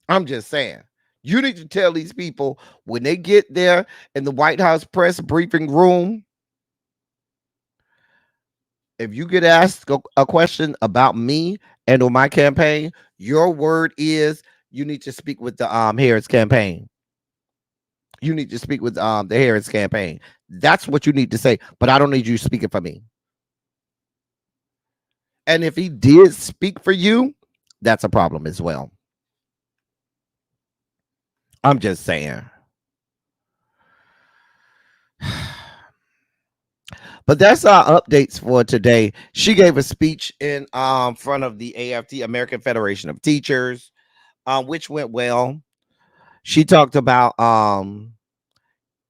Speaker 4: I'm just saying. You need to tell these people when they get there in the White House press briefing room, if you get asked a question about me and or my campaign, your word is you need to speak with the Harris campaign. You need to speak with the Harris campaign. That's what you need to say. But I don't need you speaking for me. And if he did speak for you, that's a problem as well. I'm just saying. But that's our updates for today. She gave a speech in front of the AFT, American Federation of Teachers, which went well. She talked about one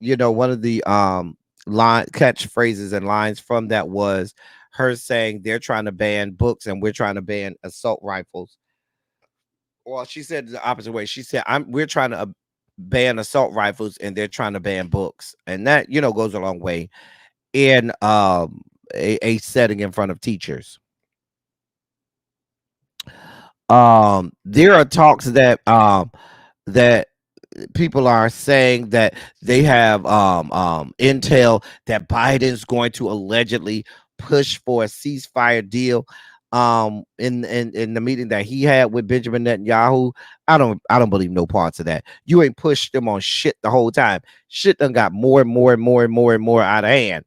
Speaker 4: of the line catchphrases and lines from that was her saying they're trying to ban books and we're trying to ban assault rifles. Well, she said the opposite way. She said we're trying to ban assault rifles and they're trying to ban books, and that goes a long way in a setting in front of teachers. There are talks that that people are saying that they have intel that Biden's going to allegedly push for a ceasefire deal in the meeting that he had with Benjamin Netanyahu. I don't believe no parts of that. You ain't pushed them on shit the whole time. Shit done got more and more and more and more and more out of hand.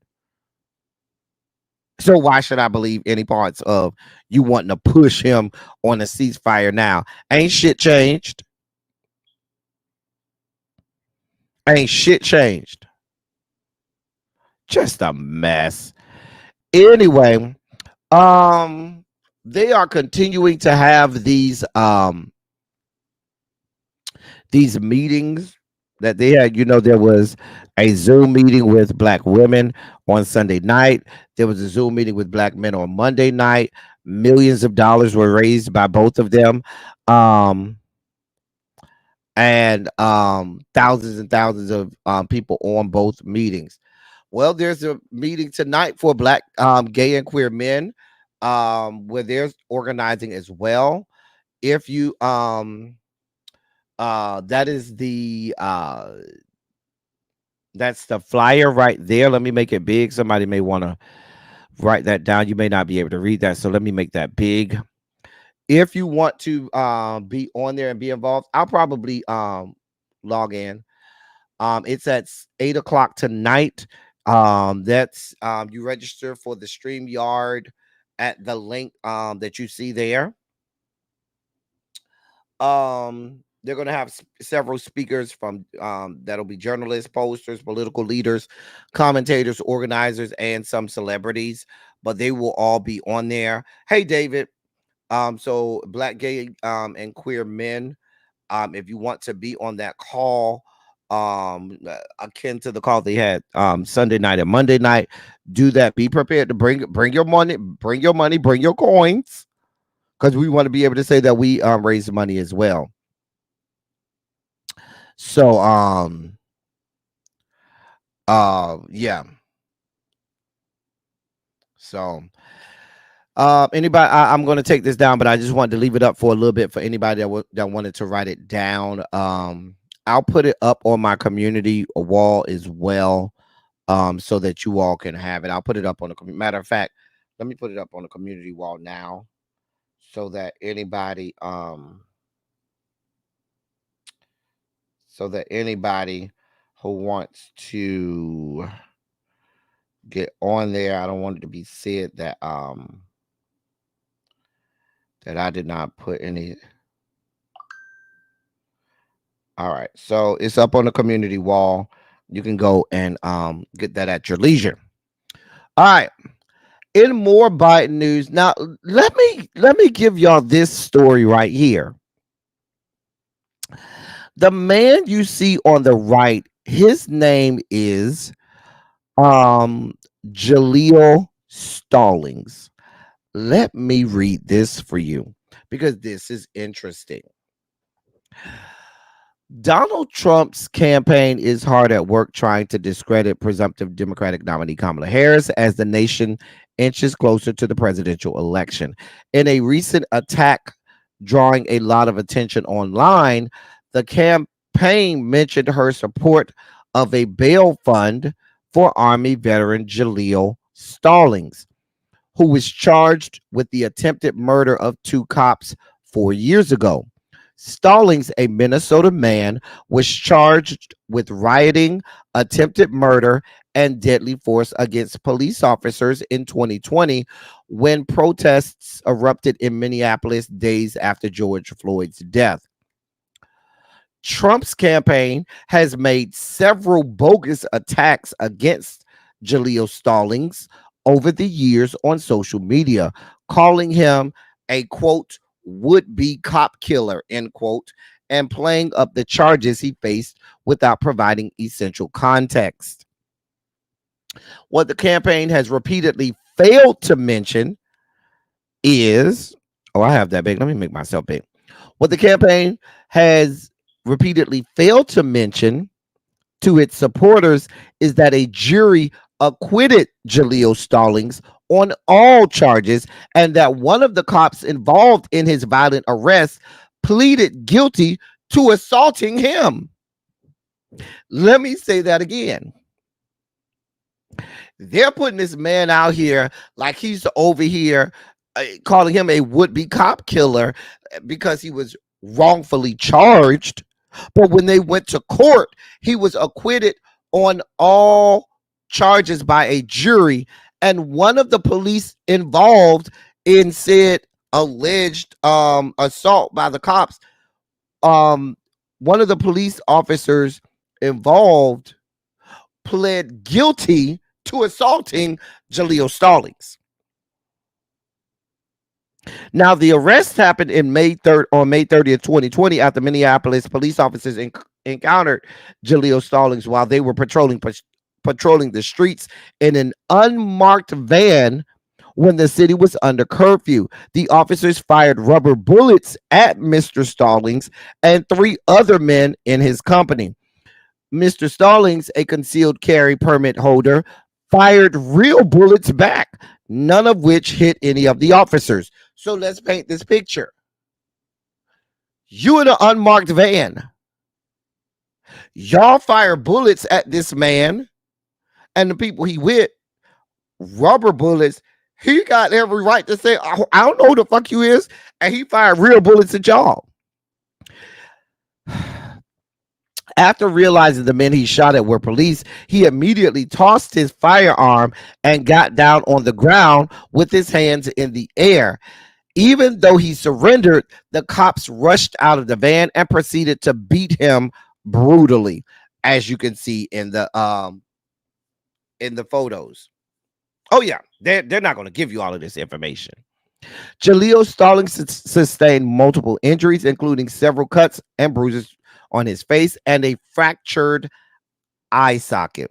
Speaker 4: So why should I believe any parts of you wanting to push him on a ceasefire now? Ain't shit changed. Ain't shit changed. Just a mess. Anyway, they are continuing to have these meetings that they had. You know, there was a Zoom meeting with black women on Sunday night. There was a Zoom meeting with black men on Monday night. Millions of dollars were raised by both of them. And thousands and thousands of people on both meetings. Well, there's a meeting tonight for black gay and queer men where they're organizing as well. If you that is the that's the flyer right there. Let me make it big. Somebody may want to write that down. You may not be able to read that, so let me make that big. If you want to be on there and be involved, I'll probably log in. It's at 8 o'clock tonight. That's you register for the StreamYard at the link that you see there. They're going to have several speakers from that'll be journalists, posters, political leaders, commentators, organizers, and some celebrities, but they will all be on there. Hey, David. So black, gay, and queer men, if you want to be on that call, akin to the call they had Sunday night and Monday night, do that. Be prepared to bring your money, bring your coins, because we want to be able to say that we raise money as well. So yeah. So anybody, I'm going to take this down, but I just wanted to leave it up for a little bit for anybody that wanted to write it down. I'll put it up on my community wall as well, so that you all can have it. I'll put it up on the matter of fact. Let me put it up on the community wall now, so that anybody who wants to get on there. I don't want it to be said that that I did not put any. All right, so it's up on the community wall. You can go and get that at your leisure. All right. In more Biden news, now let me give y'all this story right here. The man you see on the right, his name is Jaleel Stallings. Let me read this for you because this is interesting. Donald Trump's campaign is hard at work trying to discredit presumptive Democratic nominee Kamala Harris as the nation inches closer to the presidential election. In a recent attack drawing a lot of attention online, the campaign mentioned her support of a bail fund for Army veteran Jaleel Stallings, who was charged with the attempted murder of 2 cops 4 years ago. Stallings, a Minnesota man, was charged with rioting, attempted murder, and deadly force against police officers in 2020 when protests erupted in Minneapolis days after George Floyd's death. Trump's campaign has made several bogus attacks against Jaleel Stallings over the years on social media, calling him a, quote, would-be cop killer, end quote, and playing up the charges he faced without providing essential context. What the campaign has repeatedly failed to mention is, oh, I have that big. Let me make myself big. What the campaign has repeatedly failed to mention to its supporters is that a jury acquitted Jaleel Stallings on all charges, and that one of the cops involved in his violent arrest pleaded guilty to assaulting him. Let me say that again. They're putting this man out here like he's over here calling him a would-be cop killer because he was wrongfully charged. But when they went to court, he was acquitted on all charges by a jury. And one of the police involved in said alleged assault by the cops, one of the police officers involved pled guilty to assaulting Jaleel Stallings. Now, the arrest happened on May 30th, 2020, after Minneapolis police officers encountered Jaleel Stallings while they were patrolling the streets in an unmarked van when the city was under curfew. The officers fired rubber bullets at Mr. Stallings and 3 other men in his company. Mr. Stallings, a concealed carry permit holder, fired real bullets back, none of which hit any of the officers. So let's paint this picture. You in an unmarked van. Y'all fire bullets at this man and the people he with, rubber bullets. He got every right to say, I don't know who the fuck you is. And he fired real bullets at y'all. After realizing the men he shot at were police, he immediately tossed his firearm and got down on the ground with his hands in the air. Even though he surrendered, the cops rushed out of the van and proceeded to beat him brutally, as you can see in the photos. Oh yeah, they're not going to give you all of this information. Jaleel Stallings sustained multiple injuries, including several cuts and bruises on his face and a fractured eye socket.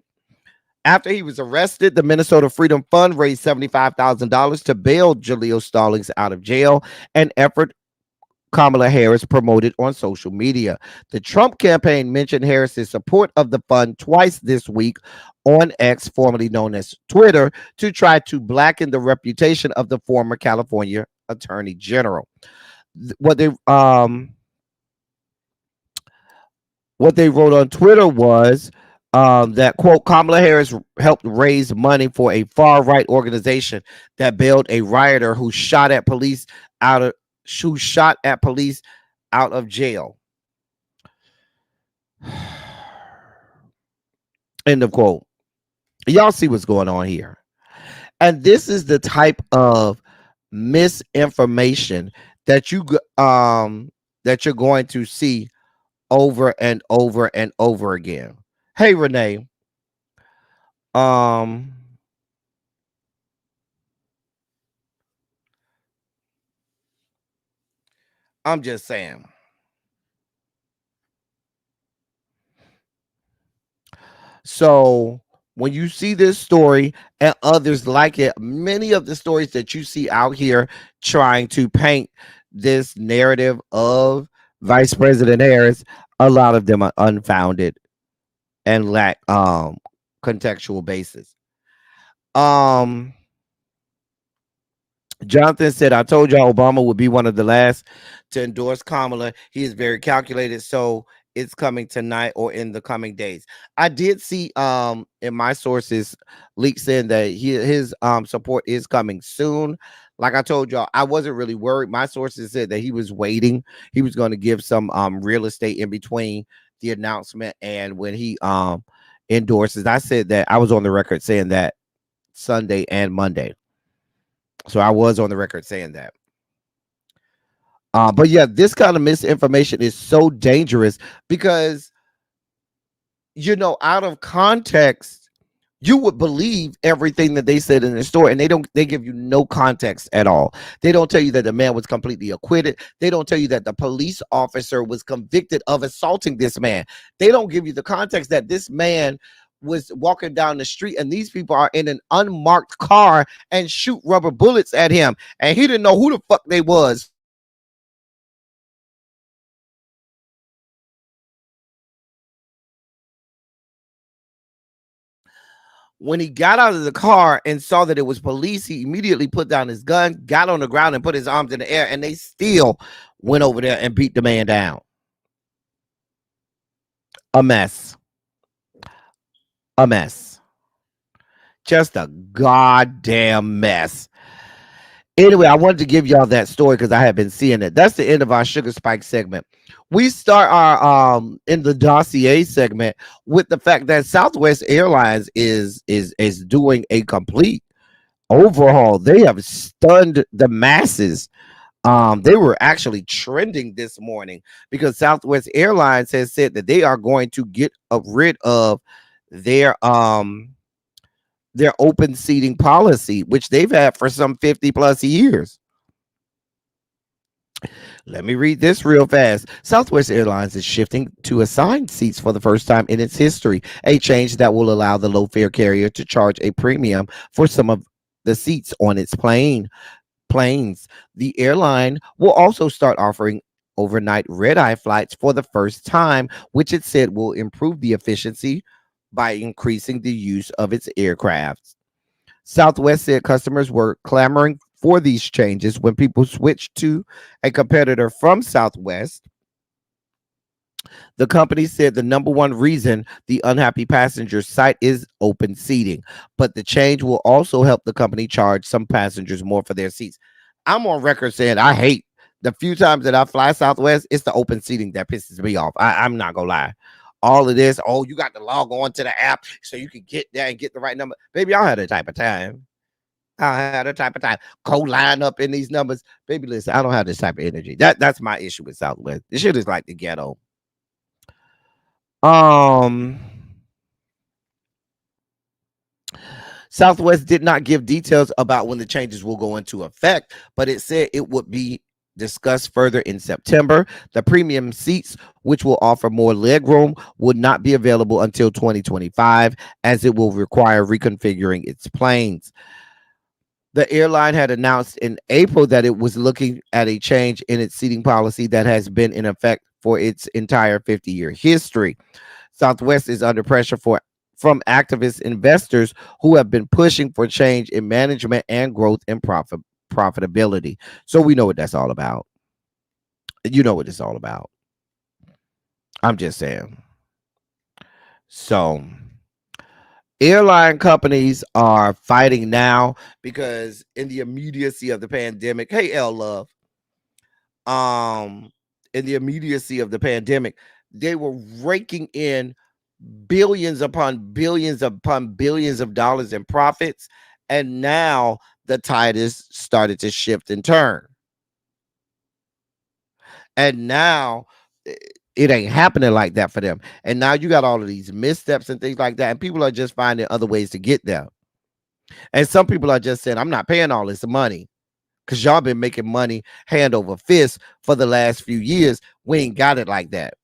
Speaker 4: After he was arrested, the Minnesota Freedom Fund raised $75,000 to bail Jaleel Stallings out of jail, an effort Kamala Harris promoted on social media. The Trump campaign mentioned Harris's support of the fund twice this week on X, formerly known as Twitter, to try to blacken the reputation of the former California Attorney General. What they wrote on Twitter was that, quote, Kamala Harris helped raise money for a far-right organization that bailed a rioter who shot at police out of jail. End of quote. Y'all see what's going on here. And this is the type of misinformation that you're going to see over and over and over again. Hey, Renee. I'm just saying. So when you see this story and others like it, many of the stories that you see out here trying to paint this narrative of Vice President Harris, a lot of them are unfounded and lack contextual basis. Jonathan said, I told y'all Obama would be one of the last to endorse Kamala. He is very calculated, so it's coming tonight or in the coming days. I did see in my sources leaks in that his support is coming soon. Like I told y'all, I wasn't really worried. My sources said that he was waiting. He was going to give some real estate in between the announcement and when he endorses. I said that I was on the record saying that Sunday and Monday. So I was on the record saying that. But yeah, this kind of misinformation is so dangerous because, out of context, you would believe everything that they said in the story, and they give you no context at all. They don't tell you that the man was completely acquitted. They don't tell you that the police officer was convicted of assaulting this man. They don't give you the context that this man was walking down the street and these people are in an unmarked car and shoot rubber bullets at him, and he didn't know who the fuck they was. When he got out of the car and saw that it was police, he immediately put down his gun, got on the ground and put his arms in the air, and they still went over there and beat the man down. A mess. A mess. Just a goddamn mess. Anyway, I wanted to give y'all that story because I have been seeing it. That's the end of our Sugar Spike segment. We start our in the dossier segment with the fact that Southwest Airlines is doing a complete overhaul. They have stunned the masses. They were actually trending this morning because Southwest Airlines has said that they are going to get rid of their their open seating policy, which they've had for some 50 plus years. Let me read this real fast. Southwest Airlines is shifting to assigned seats for the first time in its history, a change that will allow the low fare carrier to charge a premium for some of the seats on its planes. The airline will also start offering overnight red-eye flights for the first time, which it said will improve the efficiency by increasing the use of its aircraft. Southwest said customers were clamoring for these changes when people switched to a competitor from Southwest. The company said the number one reason the unhappy passengers cite is open seating, but the change will also help the company charge some passengers more for their seats. I'm on record saying I hate the few times that I fly Southwest, it's the open seating that pisses me off. I'm not gonna lie. All of this, oh, you got to log on to the app so you can get there and get the right number. Baby, I had a type of time. I had a type of time. Go line up in these numbers. Baby, listen, I don't have this type of energy. That's my issue with Southwest. This shit is like the ghetto. Um Southwest did not give details about when the changes will go into effect, but it said it would be discussed further in September. The premium seats, which will offer more legroom, would not be available until 2025, as it will require reconfiguring its planes. The airline had announced in April that it was looking at a change in its seating policy that has been in effect for its entire 50-year history. Southwest is under pressure from activist investors who have been pushing for change in management and growth in profitability. So we know what that's all about. You know what it's all about. I'm just saying. So airline companies are fighting now because in the immediacy of the pandemic, hey L Love, in the immediacy of the pandemic, they were raking in billions of dollars in profits, and now the tide is started to shift and turn, and now it ain't happening like that for them, and now you got all of these missteps and things like that, and people are just finding other ways to get there, and some people are just saying, I'm not paying all this money because y'all been making money hand over fist for the last few years. We ain't got it like that.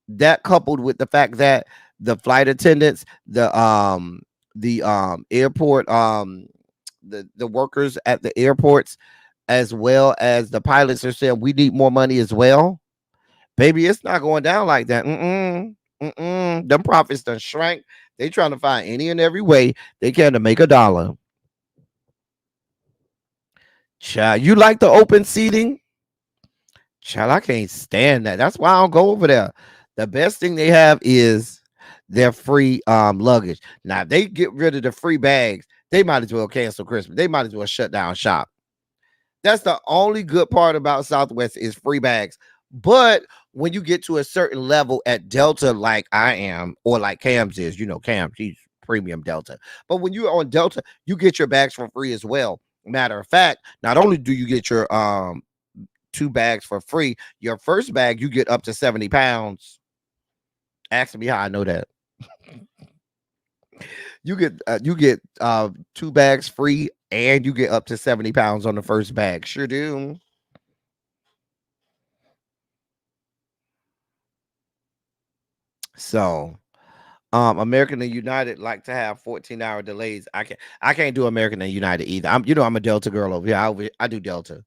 Speaker 4: That coupled with the fact that the flight attendants, the airport, the workers at the airports, as well as the pilots are saying we need more money as well. Baby, it's not going down like that. Them profits done shrank. They trying to find any and every way they can to make a dollar. Child, you like the open seating? Child, I can't stand that. That's why I don't go over there. The best thing they have is their free luggage. Now, if they get rid of the free bags, they might as well cancel Christmas. They might as well shut down shop. That's the only good part about Southwest is free bags. But when you get to a certain level at Delta, like I am, or like Cam's is, you know, Cam's, he's premium Delta. But when you're on Delta, you get your bags for free as well. Matter of fact, not only do you get your 2 bags for free, your first bag you get up to 70 pounds. Ask me how I know that. You get 2 bags free, and you get up to 70 pounds on the first bag. Sure do. So American and United like to have 14-hour delays. I can't do American and United either. I'm a Delta girl over here. I do Delta.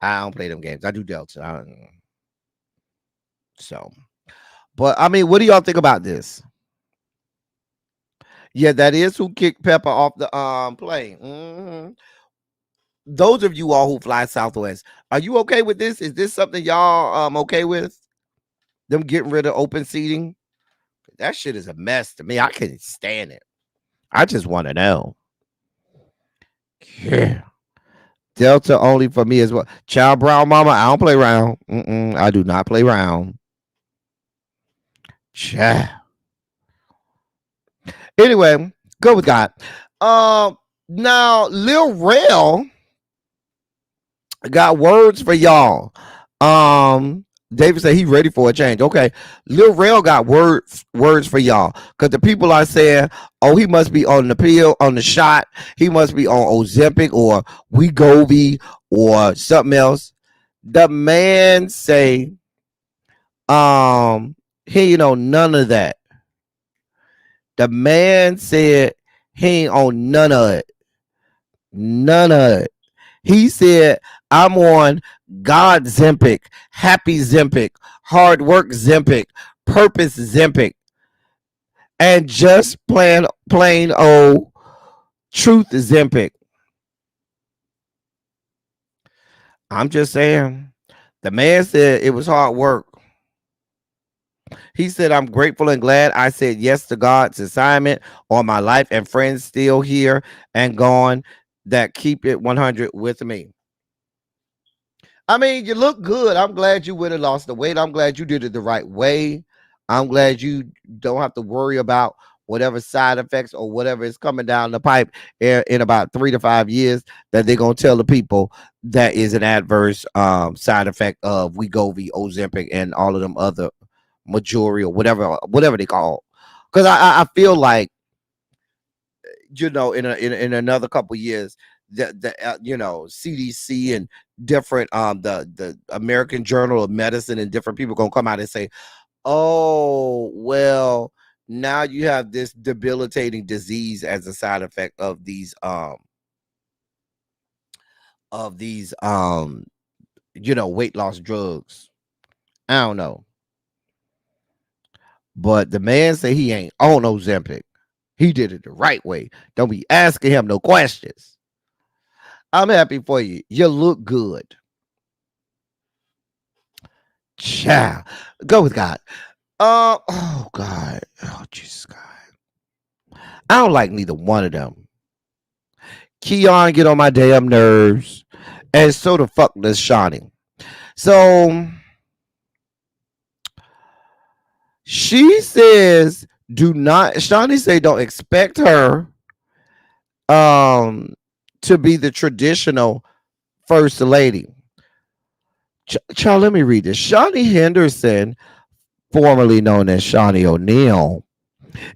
Speaker 4: I don't play them games. I do Delta. So, but I mean, what do y'all think about this? Yeah, that is who kicked Pepper off the plane. Those of you all who fly Southwest, are you okay with this? Is this something y'all okay with? Them getting rid of open seating? That shit is a mess to me. I can't stand it. I just want to know. Yeah. Delta only for me as well. Child Brown Mama, I don't play around. I do not play around. Child. Anyway, go with God. Now Lil Rel got words for y'all. David said he ready for a change. Okay, Lil Rel got words for y'all because the people are saying, "Oh, he must be on the pill, on the shot. He must be on Ozempic or Wegovy or something else." The man say, he ain't on none of that. The man said he ain't on none of it. None of it. He said, I'm on God Zempic, Happy Zempic, Hard Work Zempic, Purpose Zempic, and just plain old Truth Zempic. I'm just saying. The man said it was hard work. He said, I'm grateful and glad I said yes to God's assignment on my life and friends still here and gone that keep it 100 with me. I mean, you look good. I'm glad you went and lost the weight. I'm glad you did it the right way. I'm glad you don't have to worry about whatever side effects or whatever is coming down the pipe in about 3 to 5 years that they're going to tell the people that is an adverse side effect of Wegovy, Ozempic, and all of them other majority or whatever they call. Because I feel like, in another couple years, the CDC and different the American Journal of Medicine and different people gonna come out and say, oh well, now you have this debilitating disease as a side effect of these weight loss drugs. I don't know, but the man said he ain't on Ozempic. He did it the right way. Don't be asking him no questions. I'm happy for you. You look good. Child. Go with God. Oh God. Oh Jesus God. I don't like neither one of them. Keon get on my damn nerves. And so the fuck does Shawnee. So she says Shawnee say don't expect her to be the traditional first lady. Child, let me read this. Shaie Henderson, formerly known as Shawnee O'Neal,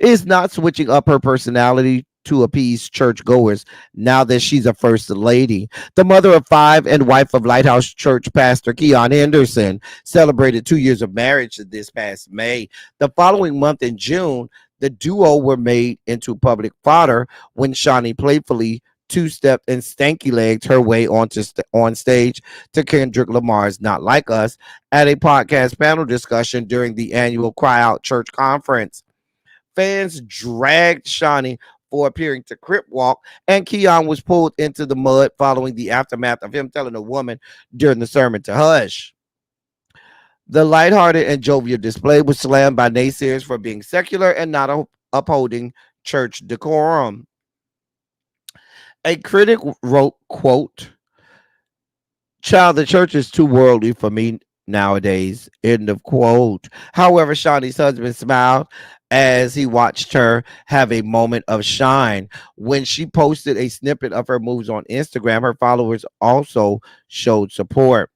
Speaker 4: is not switching up her personality to appease churchgoers now that she's a first lady. The mother of 5 and wife of Lighthouse Church pastor Keon Henderson celebrated 2 years of marriage this past May. The following month in June, the duo were made into public fodder when Shawnee playfully two-stepped and stanky-legged her way on stage to Kendrick Lamar's Not Like Us at a podcast panel discussion during the annual Cry Out Church Conference. Fans dragged Shawnee for appearing to crip walk, and Keon was pulled into the mud following the aftermath of him telling a woman during the sermon to hush. The lighthearted and jovial display was slammed by naysayers for being secular and not upholding church decorum. A critic wrote, quote, "Child, the church is too worldly for me nowadays," end of quote. However, Shawnee's husband smiled as he watched her have a moment of shine. When she posted a snippet of her moves on Instagram, her followers also showed support.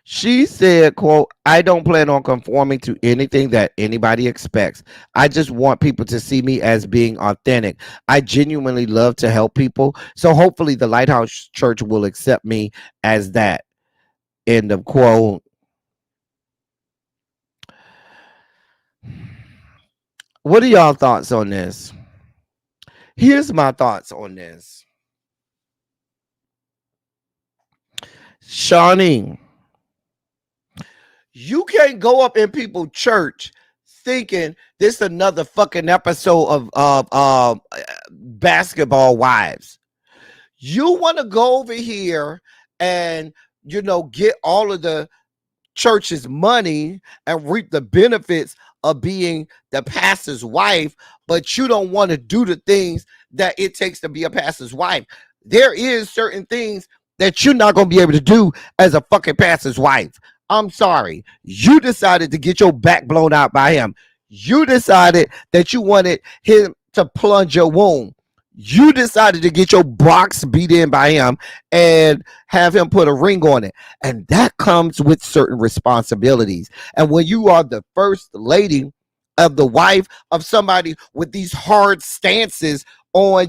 Speaker 4: She said, quote, "I don't plan on conforming to anything that anybody expects. I just want people to see me as being authentic. I genuinely love to help people. So hopefully the Lighthouse Church will accept me as that." End of quote. What are y'all thoughts on this? Here's my thoughts on this. Shawnee, you can't go up in people's church thinking this is another fucking episode of Basketball Wives. You want to go over here and get all of the church's money and reap the benefits of being the pastor's wife, but you don't want to do the things that it takes to be a pastor's wife. There is certain things that you're not going to be able to do as a fucking pastor's wife. I'm sorry. You decided to get your back blown out by him. You decided that you wanted him to plunge your womb. You decided to get your box beat in by him and have him put a ring on it. And that comes with certain responsibilities. And when you are the first lady of the wife of somebody with these hard stances on,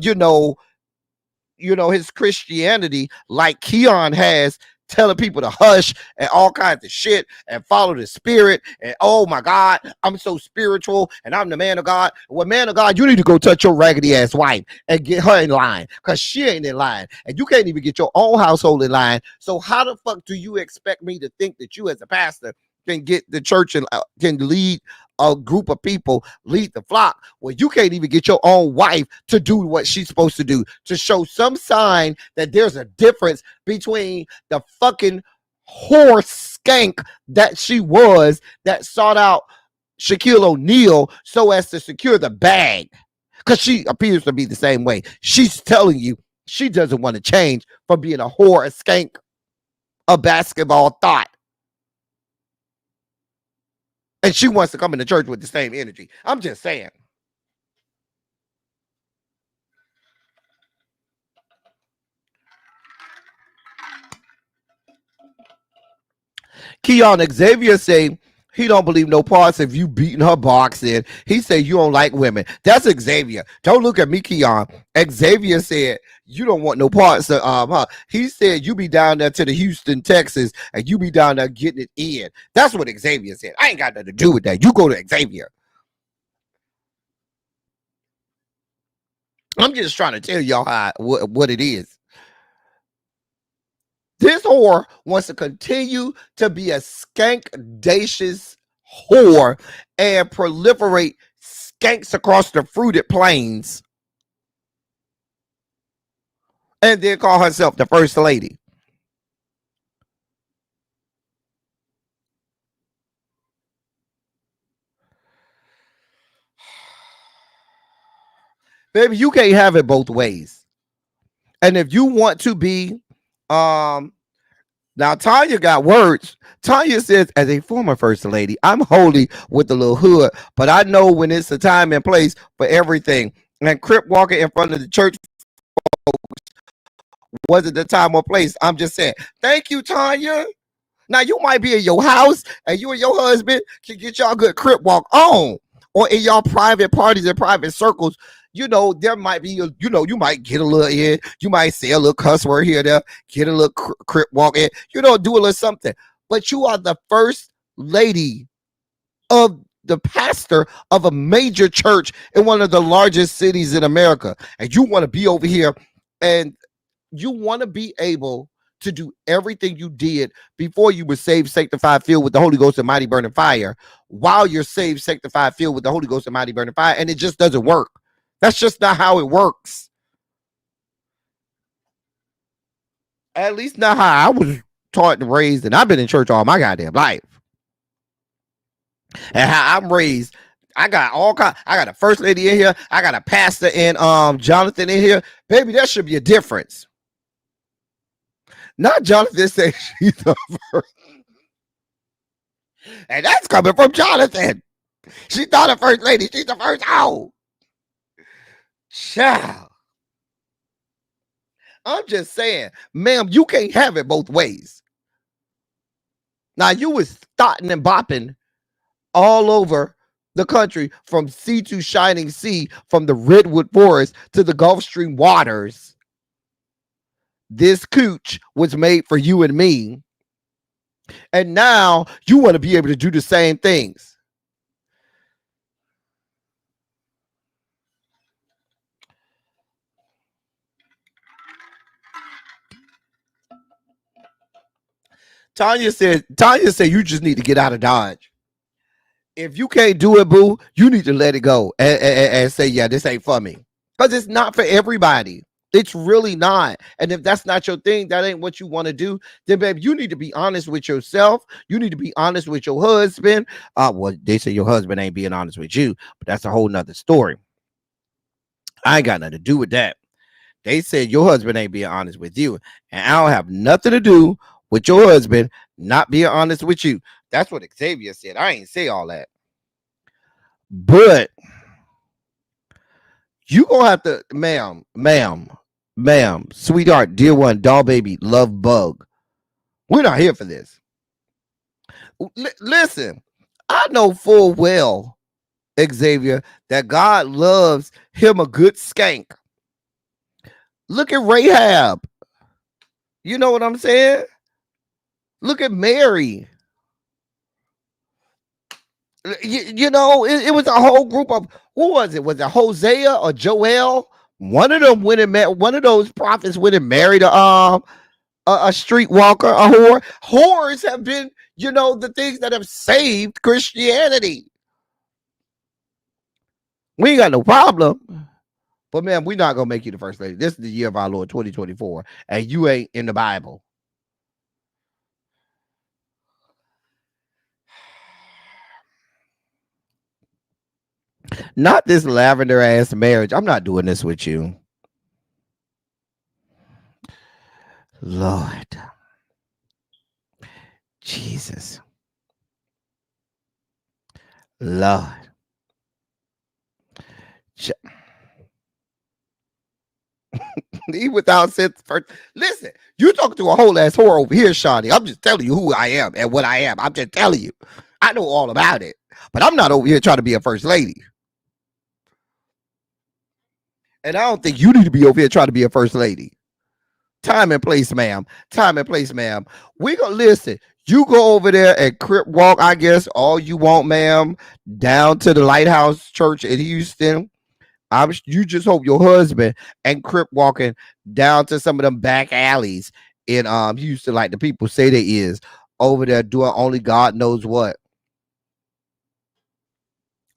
Speaker 4: his Christianity, like Keon has, telling people to hush and all kinds of shit and follow the spirit, and oh my God, I'm so spiritual and I'm the man of God. Well, man of God, you need to go touch your raggedy ass wife and get her in line, because she ain't in line, and you can't even get your own household in line. So how the fuck do you expect me to think that you as a pastor can get the church and can lead a group of people, lead the flock, well, you can't even get your own wife to do what she's supposed to do, to show some sign that there's a difference between the fucking whore skank that she was, that sought out Shaquille O'Neal so as to secure the bag, because she appears to be the same way. She's telling you she doesn't want to change from being a whore, a skank, a basketball thought. And she wants to come into church with the same energy. I'm just saying. Keon Xavier say he don't believe no parts of you beating her box in. He say you don't like women. That's Xavier. Don't look at me, Keon. Xavier said you don't want no parts of her. He said you be down there to the Houston, Texas, and you be down there getting it in. That's what Xavier said. I ain't got nothing to do with that. You go to Xavier. I'm just trying to tell y'all what it is. This whore wants to continue to be a skankdacious whore and proliferate skanks across the fruited plains, and then call herself the first lady. Baby, you can't have it both ways. And if you want to be, now Tanya got words. Tanya says, as a former first lady, I'm holy with the little hood, but I know when it's a time and place for everything. And crip walking in front of the church wasn't the time or place. I'm just saying, thank you, Tanya. Now you might be in your house and you and your husband can get y'all good crip walk on, or in y'all private parties and private circles. There might be, you might get a little in, you might say a little cuss word here or there, get a little crip walk in, do a little something. But you are the first lady of the pastor of a major church in one of the largest cities in America. And you want to be over here and you want to be able to do everything you did before you were saved, sanctified, filled with the Holy Ghost and mighty burning fire, while you're saved, sanctified, filled with the Holy Ghost and mighty burning fire. And it just doesn't work. That's just not how it works. At least not how I was taught and raised, and I've been in church all my goddamn life. And how I'm raised, I got all kinds. I got a first lady in here. I got a pastor and Jonathan in here. Baby, there should be a difference. Not Jonathan said she's the first. And that's coming from Jonathan. She's not a first lady. She's the first. Oh. Child. I'm just saying, ma'am, you can't have it both ways. Now, you was starting and bopping all over the country, from sea to shining sea, from the redwood forest to the Gulf Stream waters. This cooch was made for you and me. And now you want to be able to do the same things. Tanya said you just need to get out of Dodge. If you can't do it, boo, you need to let it go and say, yeah, this ain't for me. Because it's not for everybody. It's really not. And if that's not your thing, that ain't what you want to do, then baby, you need to be honest with yourself. You need to be honest with your husband. Well, they say your husband ain't being honest with you, but that's a whole nother story. I ain't got nothing to do with that. They said your husband ain't being honest with you. And I don't have nothing to do with your husband not being honest with you. That's what Xavier said. I ain't say all that. But you gonna have to, ma'am, sweetheart, dear one, doll baby, love bug. We're not here for this. Listen, I know full well, Xavier, that God loves him a good skank. Look at Rahab. You know what I'm saying? Look at Mary. You know, it was a whole group of, who was it? Was it Hosea or Joel? One of them went and met, one of those prophets went and married a streetwalker, a whore. Whores have been, you know, the things that have saved Christianity. We ain't got no problem. But man, we're not gonna make you the first lady. This is the year of our Lord 2024, and you ain't in the Bible. Not this lavender ass marriage. I'm not doing this with you. Lord. Jesus. Lord. He without sense first. Listen, you talking to a whole ass whore over here, Shawnee. I'm just telling you who I am and what I am. I'm just telling you. I know all about it. But I'm not over here trying to be a first lady. And I don't think you need to be over here trying to be a first lady. Time and place, ma'am. Time and place, ma'am. We gonna listen. You go over there and crip walk, I guess, all you want, ma'am, down to the Lighthouse Church in Houston. You just hope your husband and crip walking down to some of them back alleys in Houston, like the people say they is, over there doing only God knows what.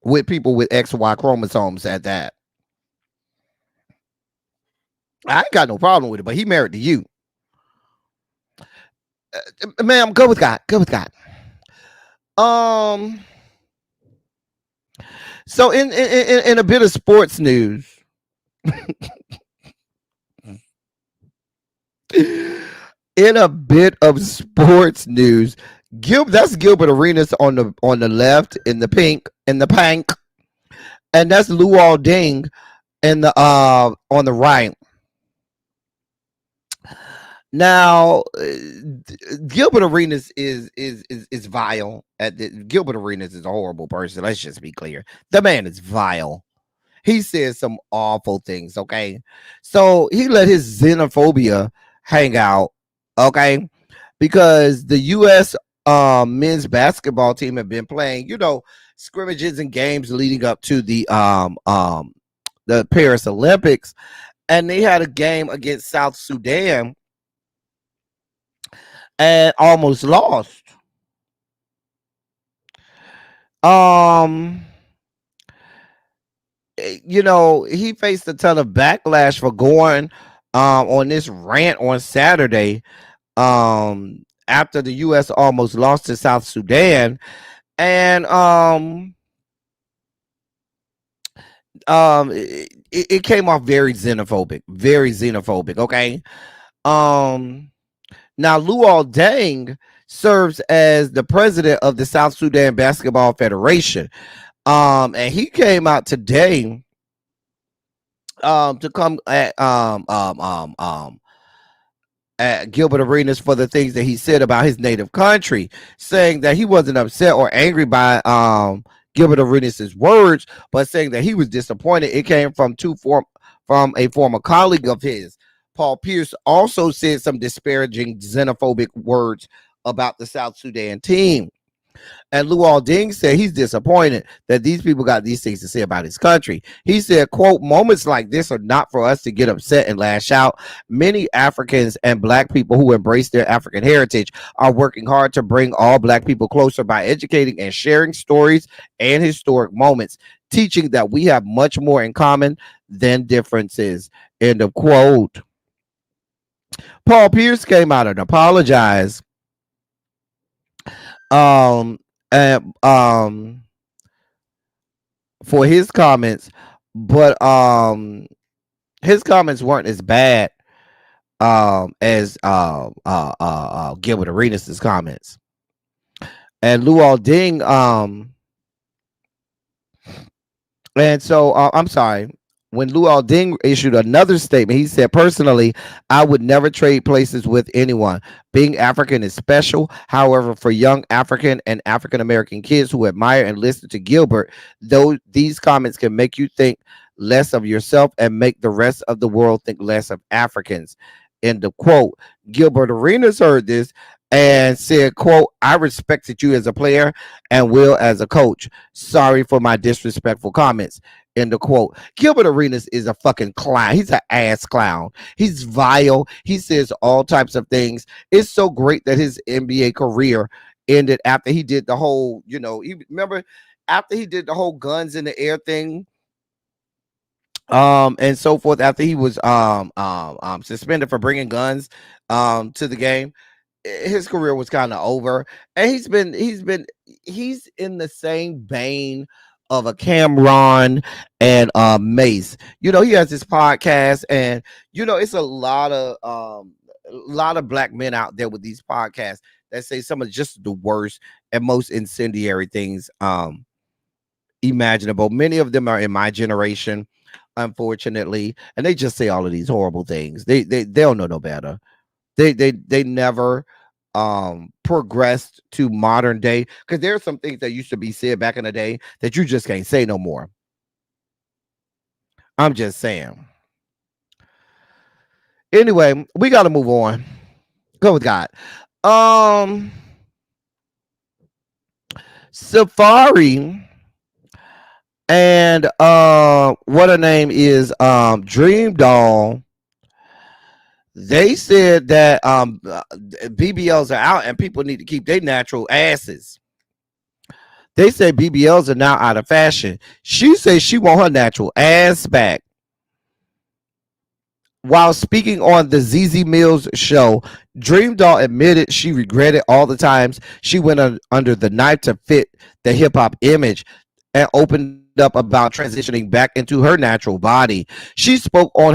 Speaker 4: With people with XY chromosomes at that. I ain't got no problem with it, but he married to you. Ma'am, go with God. Go with God. So in a bit of sports news, in a bit of sports news, that's Gilbert Arenas on the left in the pink, and that's Luol Deng in the on the right. Now, Gilbert Arenas is vile. Gilbert Arenas is a horrible person. Let's just be clear. The man is vile. He says some awful things. Okay, so he let his xenophobia hang out. Okay, because the U.S. Men's basketball team have been playing, you know, scrimmages and games leading up to the Paris Olympics, and they had a game against South Sudan and almost lost. You know, he faced a ton of backlash for going on this rant on Saturday after the U.S. almost lost to South Sudan, and it came off very xenophobic. Okay. Now, Luol Deng serves as the president of the South Sudan Basketball Federation. And he came out today to come at Gilbert Arenas for the things that he said about his native country, saying that he wasn't upset or angry by Gilbert Arenas' words, but saying that he was disappointed. It came from a former colleague of his. Paul Pierce also said some disparaging xenophobic words about the South Sudan team. And Luol Deng said he's disappointed that these people got these things to say about his country. He said, quote, "Moments like this are not for us to get upset and lash out. Many Africans and Black people who embrace their African heritage are working hard to bring all Black people closer by educating and sharing stories and historic moments. teaching that we have much more in common than differences. End of quote. Paul Pierce came out and apologized and for his comments, but his comments weren't as bad as Gilbert Arenas' comments. And Luol Deng and so I'm sorry. When Luol Deng issued another statement, he said, personally, I would never trade places with anyone. Being African is special. However, for young African and African American kids who admire and listen to Gilbert, though these comments can make you think less of yourself and make the rest of the world think less of Africans. End of quote. Gilbert Arenas heard this and said, quote, I respected you as a player and will as a coach. Sorry for my disrespectful comments. End of quote. Gilbert Arenas is a fucking clown. He's an ass clown. He's vile. He says all types of things. It's so great that his NBA career ended after he did the whole, remember after he did the whole guns in the air thing, and so forth, after he was suspended for bringing guns to the game. His career was kind of over, and he's in the same vein of a Cameron and Mace. He has this podcast, and it's a lot of black men out there with these podcasts that say some of just the worst and most incendiary things imaginable. Many of them are in my generation, unfortunately, and they just say all of these horrible things. They don't know no better. They never progressed to modern day, because there are some things that used to be said back in the day that you just can't say no more. I'm just saying. Anyway, we got to move on. Go with God. Safari and what her name is, Dream Doll. They said that BBLs are out and people need to keep their natural asses. They say BBLs are now out of fashion. She says she want her natural ass back. While speaking on the ZZ Mills show, Dream Doll admitted she regretted all the times she went under the knife to fit the hip hop image, and opened up about transitioning back into her natural body. She spoke on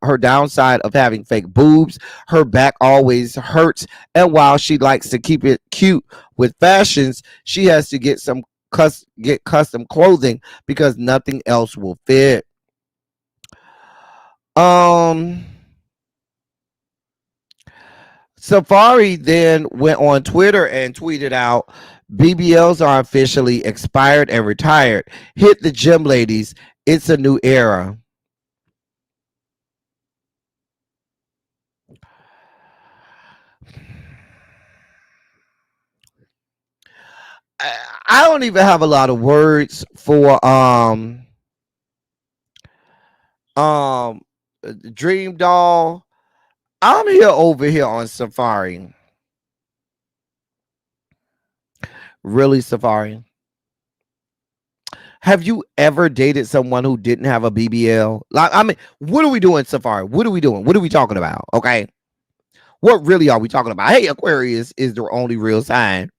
Speaker 4: her downside of having fake boobs. Her back always hurts, and while she likes to keep it cute with fashions, she has to get custom clothing because nothing else will fit. Safari then went on Twitter and tweeted out, BBLs are officially expired and retired. Hit the gym, ladies. It's a new era. I don't even have a lot of words for Dream Doll. I'm over here on Safari. Really, Safari? Have you ever dated someone who didn't have a BBL? Like, I mean, what are we doing, Safari? What are we doing? What are we talking about? Okay. What really are we talking about? Hey, Aquarius is the only real sign.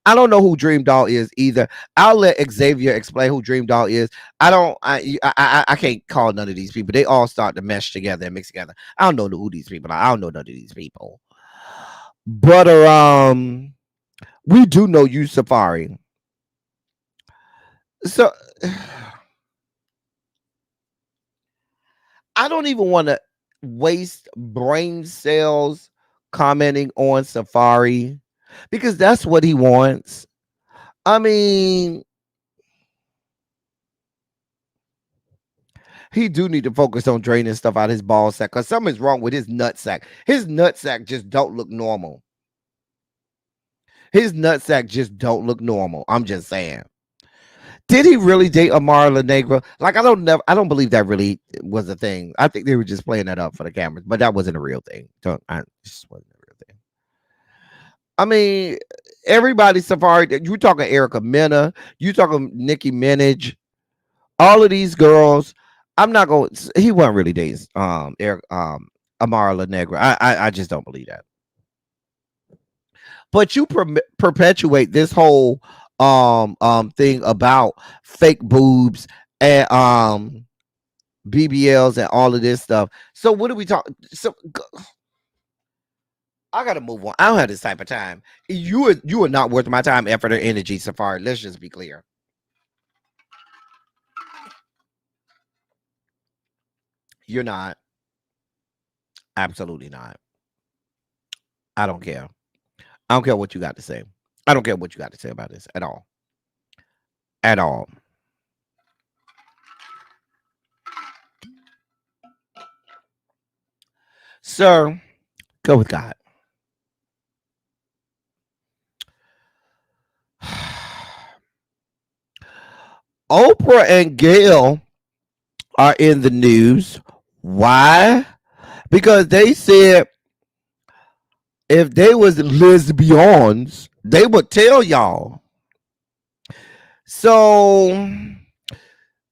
Speaker 4: I don't know who Dream Doll is either. I'll let Xavier explain who Dream Doll is. I can't call none of these people. They all start to mesh together and mix together. I don't know who these people are. I don't know none of these people. But we do know you, Safari. So I don't even want to waste brain cells commenting on Safari, because that's what he wants. I mean, he do need to focus on draining stuff out of his ball sack, because something's wrong with his nut sack. His nut sack just don't look normal. His nut sack just don't look normal. I'm just saying. Did he really date Amara La Negra? Like, I don't believe that really was a thing. I think they were just playing that up for the cameras, but that wasn't a real thing. It just wasn't a real thing. I mean, everybody Safari. You talking Erica Mena? You talking Nicki Minaj? All of these girls. I'm not going. He wasn't really dating Eric Amara La Negra. I just don't believe that. But you perpetuate this whole thing about fake boobs and BBLs and all of this stuff. So what are we talking? So I gotta move on. I don't have this type of time. You are not worth my time, effort, or energy, Safari. Let's just be clear. You're not. Absolutely not. I don't care. I don't care what you got to say. I don't care what you got to say about this at all. At all. Sir, go with God. Oprah and Gayle are in the news. Why? Because they said if they was lesbians, they would tell y'all. So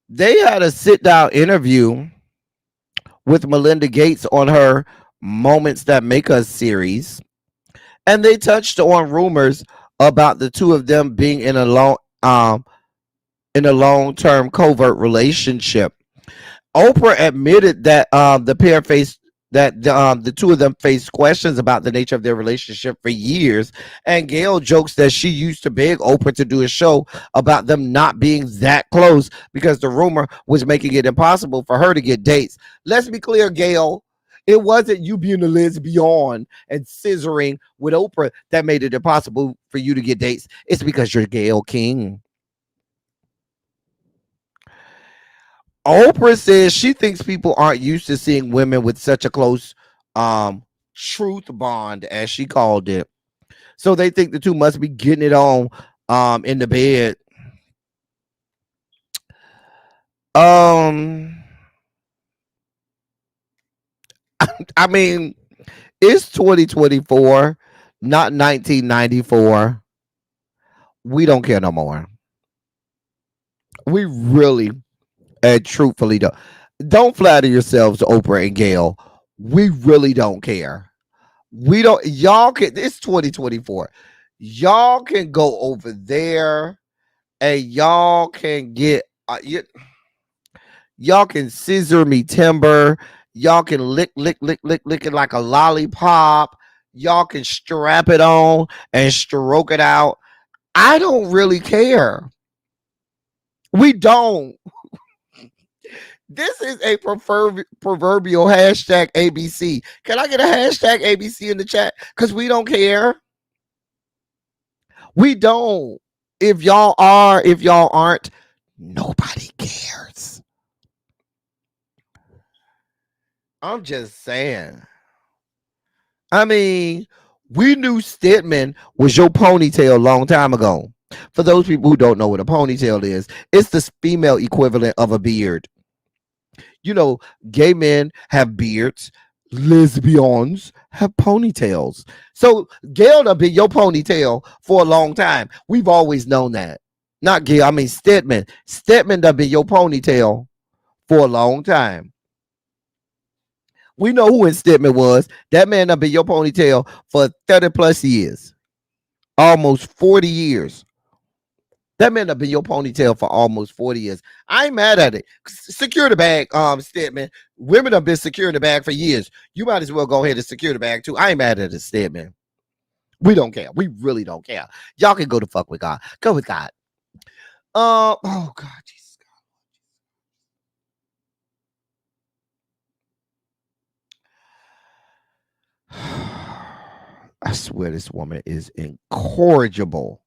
Speaker 4: they had a sit down interview with Melinda Gates on her Moments That Make Us series, and they touched on rumors about the two of them being in a long term covert relationship. Oprah admitted that the two of them faced questions about the nature of their relationship for years, and Gayle jokes that she used to beg Oprah to do a show about them not being that close because the rumor was making it impossible for her to get dates. Let's be clear, Gayle. It wasn't you being a lesbian and scissoring with Oprah that made it impossible for you to get dates. It's because you're Gayle King. Oprah says she thinks people aren't used to seeing women with such a close truth bond, as she called it. So they think the two must be getting it on in the bed. I mean, it's 2024, not 1994. We don't care no more. We really and truthfully don't flatter yourselves, Oprah and Gayle. We really don't care. We don't. Y'all can. It's 2024. Y'all can go over there and y'all can get. Y'all can scissor me timber. Y'all can lick it like a lollipop. Y'all can strap it on and stroke it out. I don't really care. We don't. This is a proverbial hashtag ABC. Can I get a hashtag ABC in the chat? Because we don't care. We don't. If y'all are, if y'all aren't, nobody cares. I'm just saying. I mean, we knew Stedman was your ponytail a long time ago. For those people who don't know what a ponytail is, it's the female equivalent of a beard. You know, gay men have beards, lesbians have ponytails. So Gayle done been your ponytail for a long time. We've always known that. Not Gayle, I mean Stedman. Stedman done been your ponytail for a long time. We know who in Stedman was. That man done been your ponytail for 30 plus years. Almost 40 years. That man have been your ponytail for almost 40 years. I ain't mad at it. Secure the bag, Stedman. Women have been securing the bag for years. You might as well go ahead and secure the bag too. I ain't mad at it, Stedman. We don't care. We really don't care. Y'all can go to fuck with God. Go with God. Oh God, Jesus God. I swear this woman is incorrigible.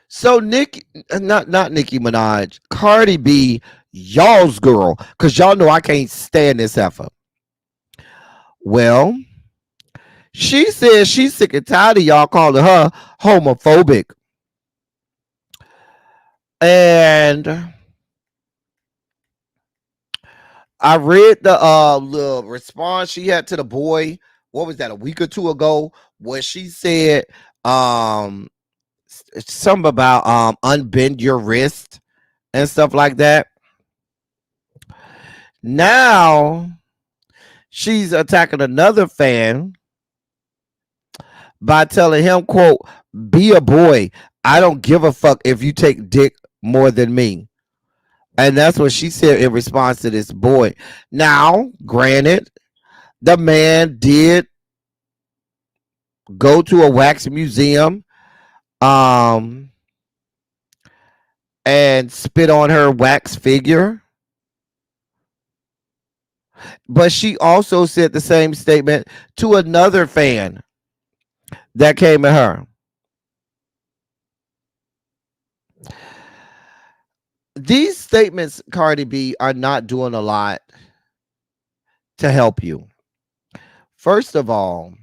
Speaker 4: So not Nicki Minaj, Cardi B, y'all's girl, because y'all know I can't stand this effort. Well, she says she's sick and tired of y'all calling her homophobic. And I read the little response she had to the boy. What was that, a week or two ago? Where she said something about unbend your wrist and stuff like that. Now she's attacking another fan by telling him, quote, be a boy. I don't give a fuck if you take dick more than me. And that's what she said in response to this boy. Now, granted, the man did go to a wax museum and spit on her wax figure. But she also said the same statement to another fan that came at her. These statements, Cardi B, are not doing a lot to help you. First of all,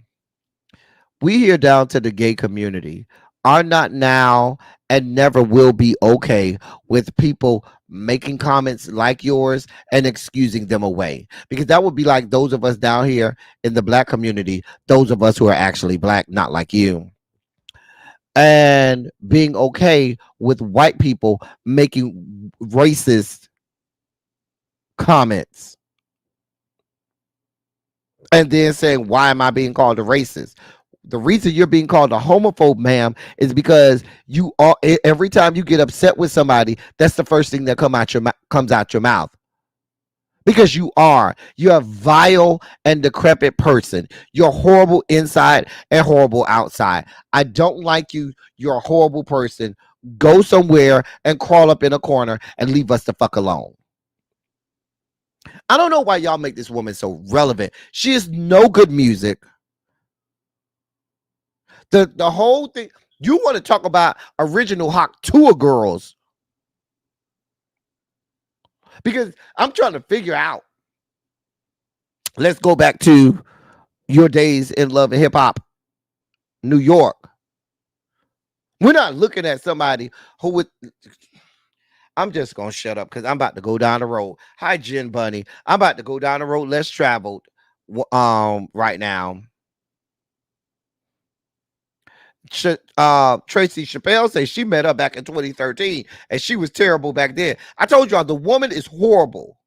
Speaker 4: we here down to the gay community are not now and never will be okay with people making comments like yours and excusing them away, because that would be like those of us down here in the black community, those of us who are actually black, not like you, and being okay with white people making racist comments and then saying, why am I being called a racist? The reason you're being called a homophobe, ma'am, is because you are, every time you get upset with somebody, that's the first thing that comes out your mouth. Because you're a vile and decrepit person. You're horrible inside and horrible outside. I don't like you. You're a horrible person. Go somewhere and crawl up in a corner and leave us the fuck alone. I don't know why y'all make this woman so relevant. She is no good music. The whole thing, you want to talk about original hot tour girls. Because I'm trying to figure out. Let's go back to your days in Love and Hip Hop, New York. We're not looking at somebody who would. I'm just going to shut up because I'm about to go down the road. Hi, Jen Bunny. I'm about to go down the road less traveled right now. Tracy Chappelle says she met her back in 2013 and she was terrible back then. I told y'all the woman is horrible.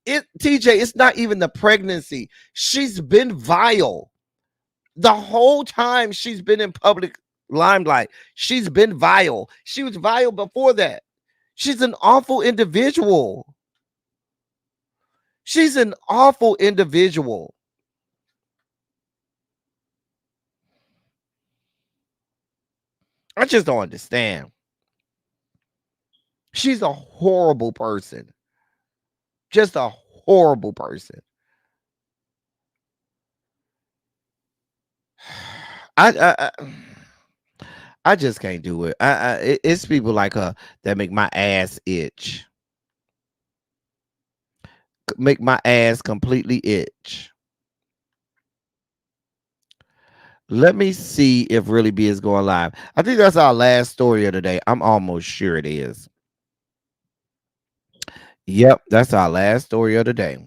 Speaker 4: TJ, it's not even the pregnancy. She's been vile the whole time she's been in public limelight. She's been vile. She was vile before that. She's an awful individual. She's an awful individual. I just don't understand. She's a horrible person. Just a horrible person. I just can't do it. It's people like her that make my ass itch. Make my ass completely itch. Let me see if Really B is going live. I think that's our last story of the day. I'm almost sure it is. Yep, that's our last story of the day.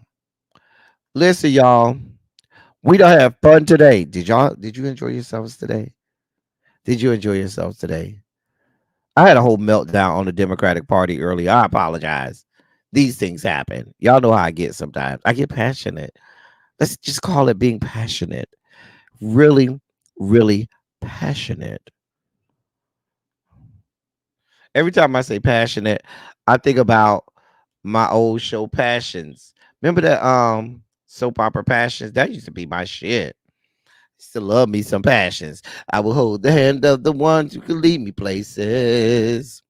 Speaker 4: Listen, y'all. We don't have fun today. Did you enjoy yourselves today? Did you enjoy yourselves today? I had a whole meltdown on the Democratic Party earlier. I apologize. These things happen. Y'all know how I get sometimes. I get passionate. Let's just call it being passionate. Really, really passionate. Every time I say passionate, I think about my old show Passions. Remember that soap opera Passions? That used to be my shit. Used to love me some Passions. I will hold the hand of the ones who can lead me places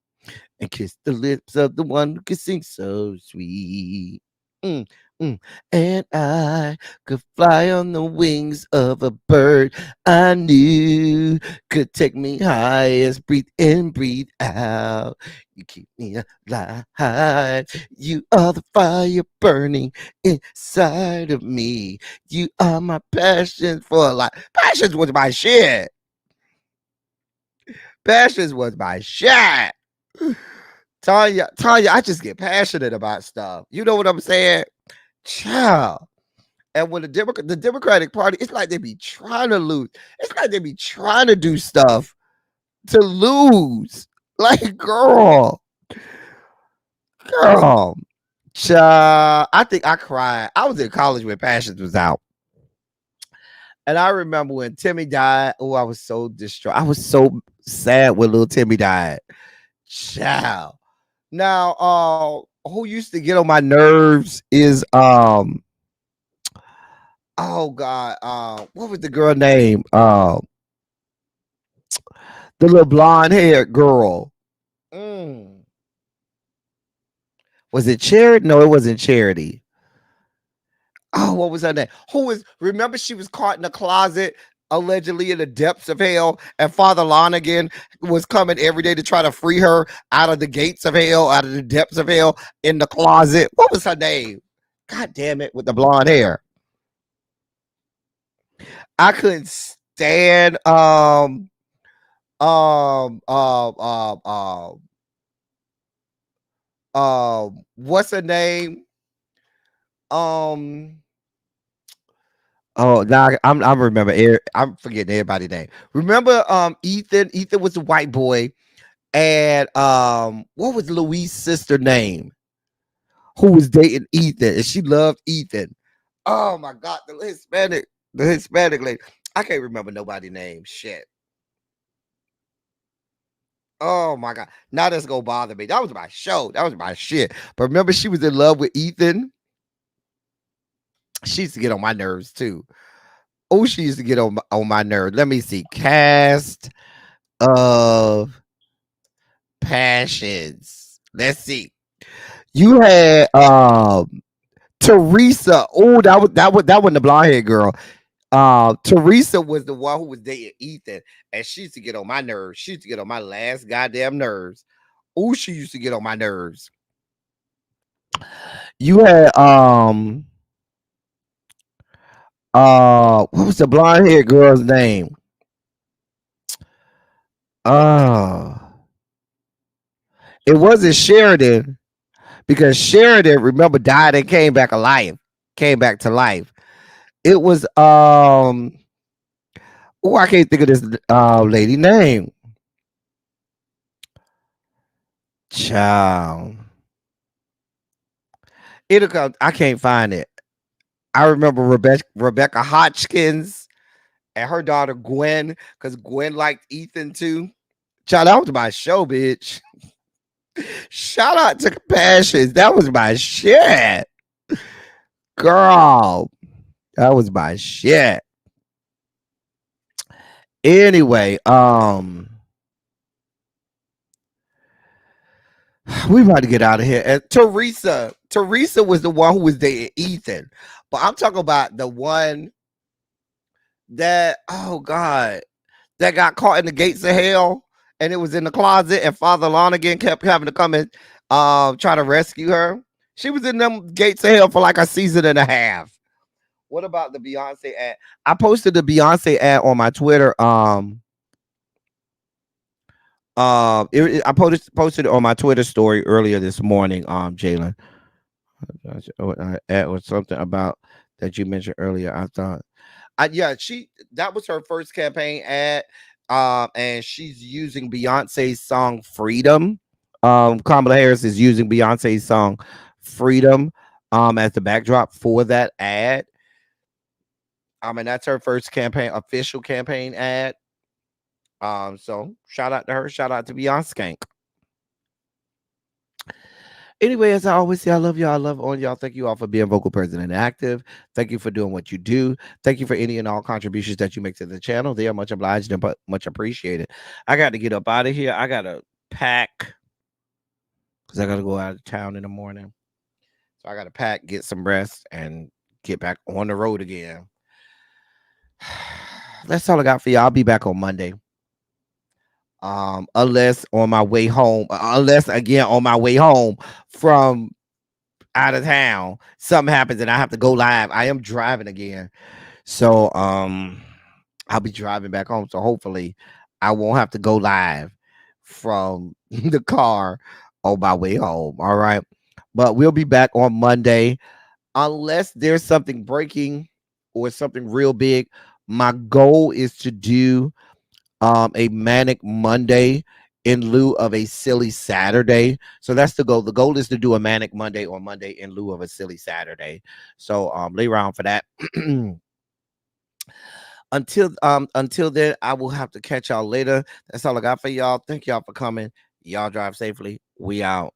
Speaker 4: and kiss the lips of the one who can sing so sweet. Mm, mm. And I could fly on the wings of a bird I knew could take me high, breathe in, breathe out. You keep me alive. You are the fire burning inside of me. You are my passion for life. Passions was my shit. Passions was my shit. Tanya, I just get passionate about stuff. You know what I'm saying? Child. And when the Democratic Party, it's like they be trying to lose. It's like they be trying to do stuff to lose. Like, girl. Child. I think I cried. I was in college when Passions was out. And I remember when Timmy died. Oh, I was so distraught. I was so sad when little Timmy died. Child. Now, who used to get on my nerves is oh God, what was the girl name? The little blonde haired girl. Was it Charity? No, it wasn't Charity. Oh, what was her name? Remember she was caught in a closet, allegedly in the depths of hell, and Father Lonigan was coming every day to try to free her out of the gates of hell, out of the depths of hell in the closet. What was her name? God damn it, with the blonde hair. I couldn't stand what's her name? Oh, now I'm remember. I'm forgetting everybody's name. Remember, Ethan. Ethan was the white boy, and what was Louise's sister name? Who was dating Ethan, and she loved Ethan. Oh my God, the Hispanic lady. I can't remember nobody's name. Shit. Oh my God. Now that's gonna bother me. That was my show. That was my shit. But remember, she was in love with Ethan. She used to get on my nerves too. Oh, she used to get on my nerves. Let me see. Cast of Passions. Let's see. You had Teresa. Oh, that wasn't the blonde haired girl. Teresa was the one who was dating Ethan, and she used to get on my nerves. She used to get on my last goddamn nerves. Oh, she used to get on my nerves. You had what was the blonde haired girl's name? It wasn't Sheridan, because Sheridan, remember, died and came back alive, came back to life. It was I can't think of this lady name. Child. It'll come. I can't find it. I remember Rebecca Hodgkins and her daughter Gwen, because Gwen liked Ethan too. Child, that was my show, bitch. Shout out to Passions. That was my shit. Girl. That was my shit. Anyway, we about to get out of here. And Teresa was the one who was dating Ethan. But I'm talking about the one that, oh God, that got caught in the gates of hell, and it was in the closet, and Father Lonigan kept having to come and try to rescue her. She was in them gates of hell for like a season and a half. What about the Beyonce ad? I posted the Beyonce ad on my Twitter. I posted it on my Twitter story earlier this morning. Jalen, ad was something about that you mentioned earlier. I thought, that was her first campaign ad. And she's using Beyonce's song "Freedom." Kamala Harris is using Beyonce's song "Freedom" as the backdrop for that ad. And that's her first official campaign ad. So shout out to her. Shout out to Beyonce. Anyway, as I always say, I love y'all. I love all y'all. Thank you all for being vocal, present, and active. Thank you for doing what you do. Thank you for any and all contributions that you make to the channel. They are much obliged and much appreciated. I got to get up out of here. I got to pack because I got to go out of town in the morning. So I got to pack, get some rest, and get back on the road again. That's all I got for you. I'll be back on Monday. Unless on my way home from out of town, something happens and I have to go live. I am driving again. So I'll be driving back home. So hopefully I won't have to go live from the car on my way home. All right. But we'll be back on Monday. unless there's something breaking or something real big, my goal is to do a manic Monday in lieu of a silly Saturday. So that's the goal. The goal is to do a manic Monday or Monday in lieu of a silly Saturday. So lay around for that. Until then, I will have to catch y'all later. That's all I got for y'all. Thank y'all for coming. Y'all drive safely. We out.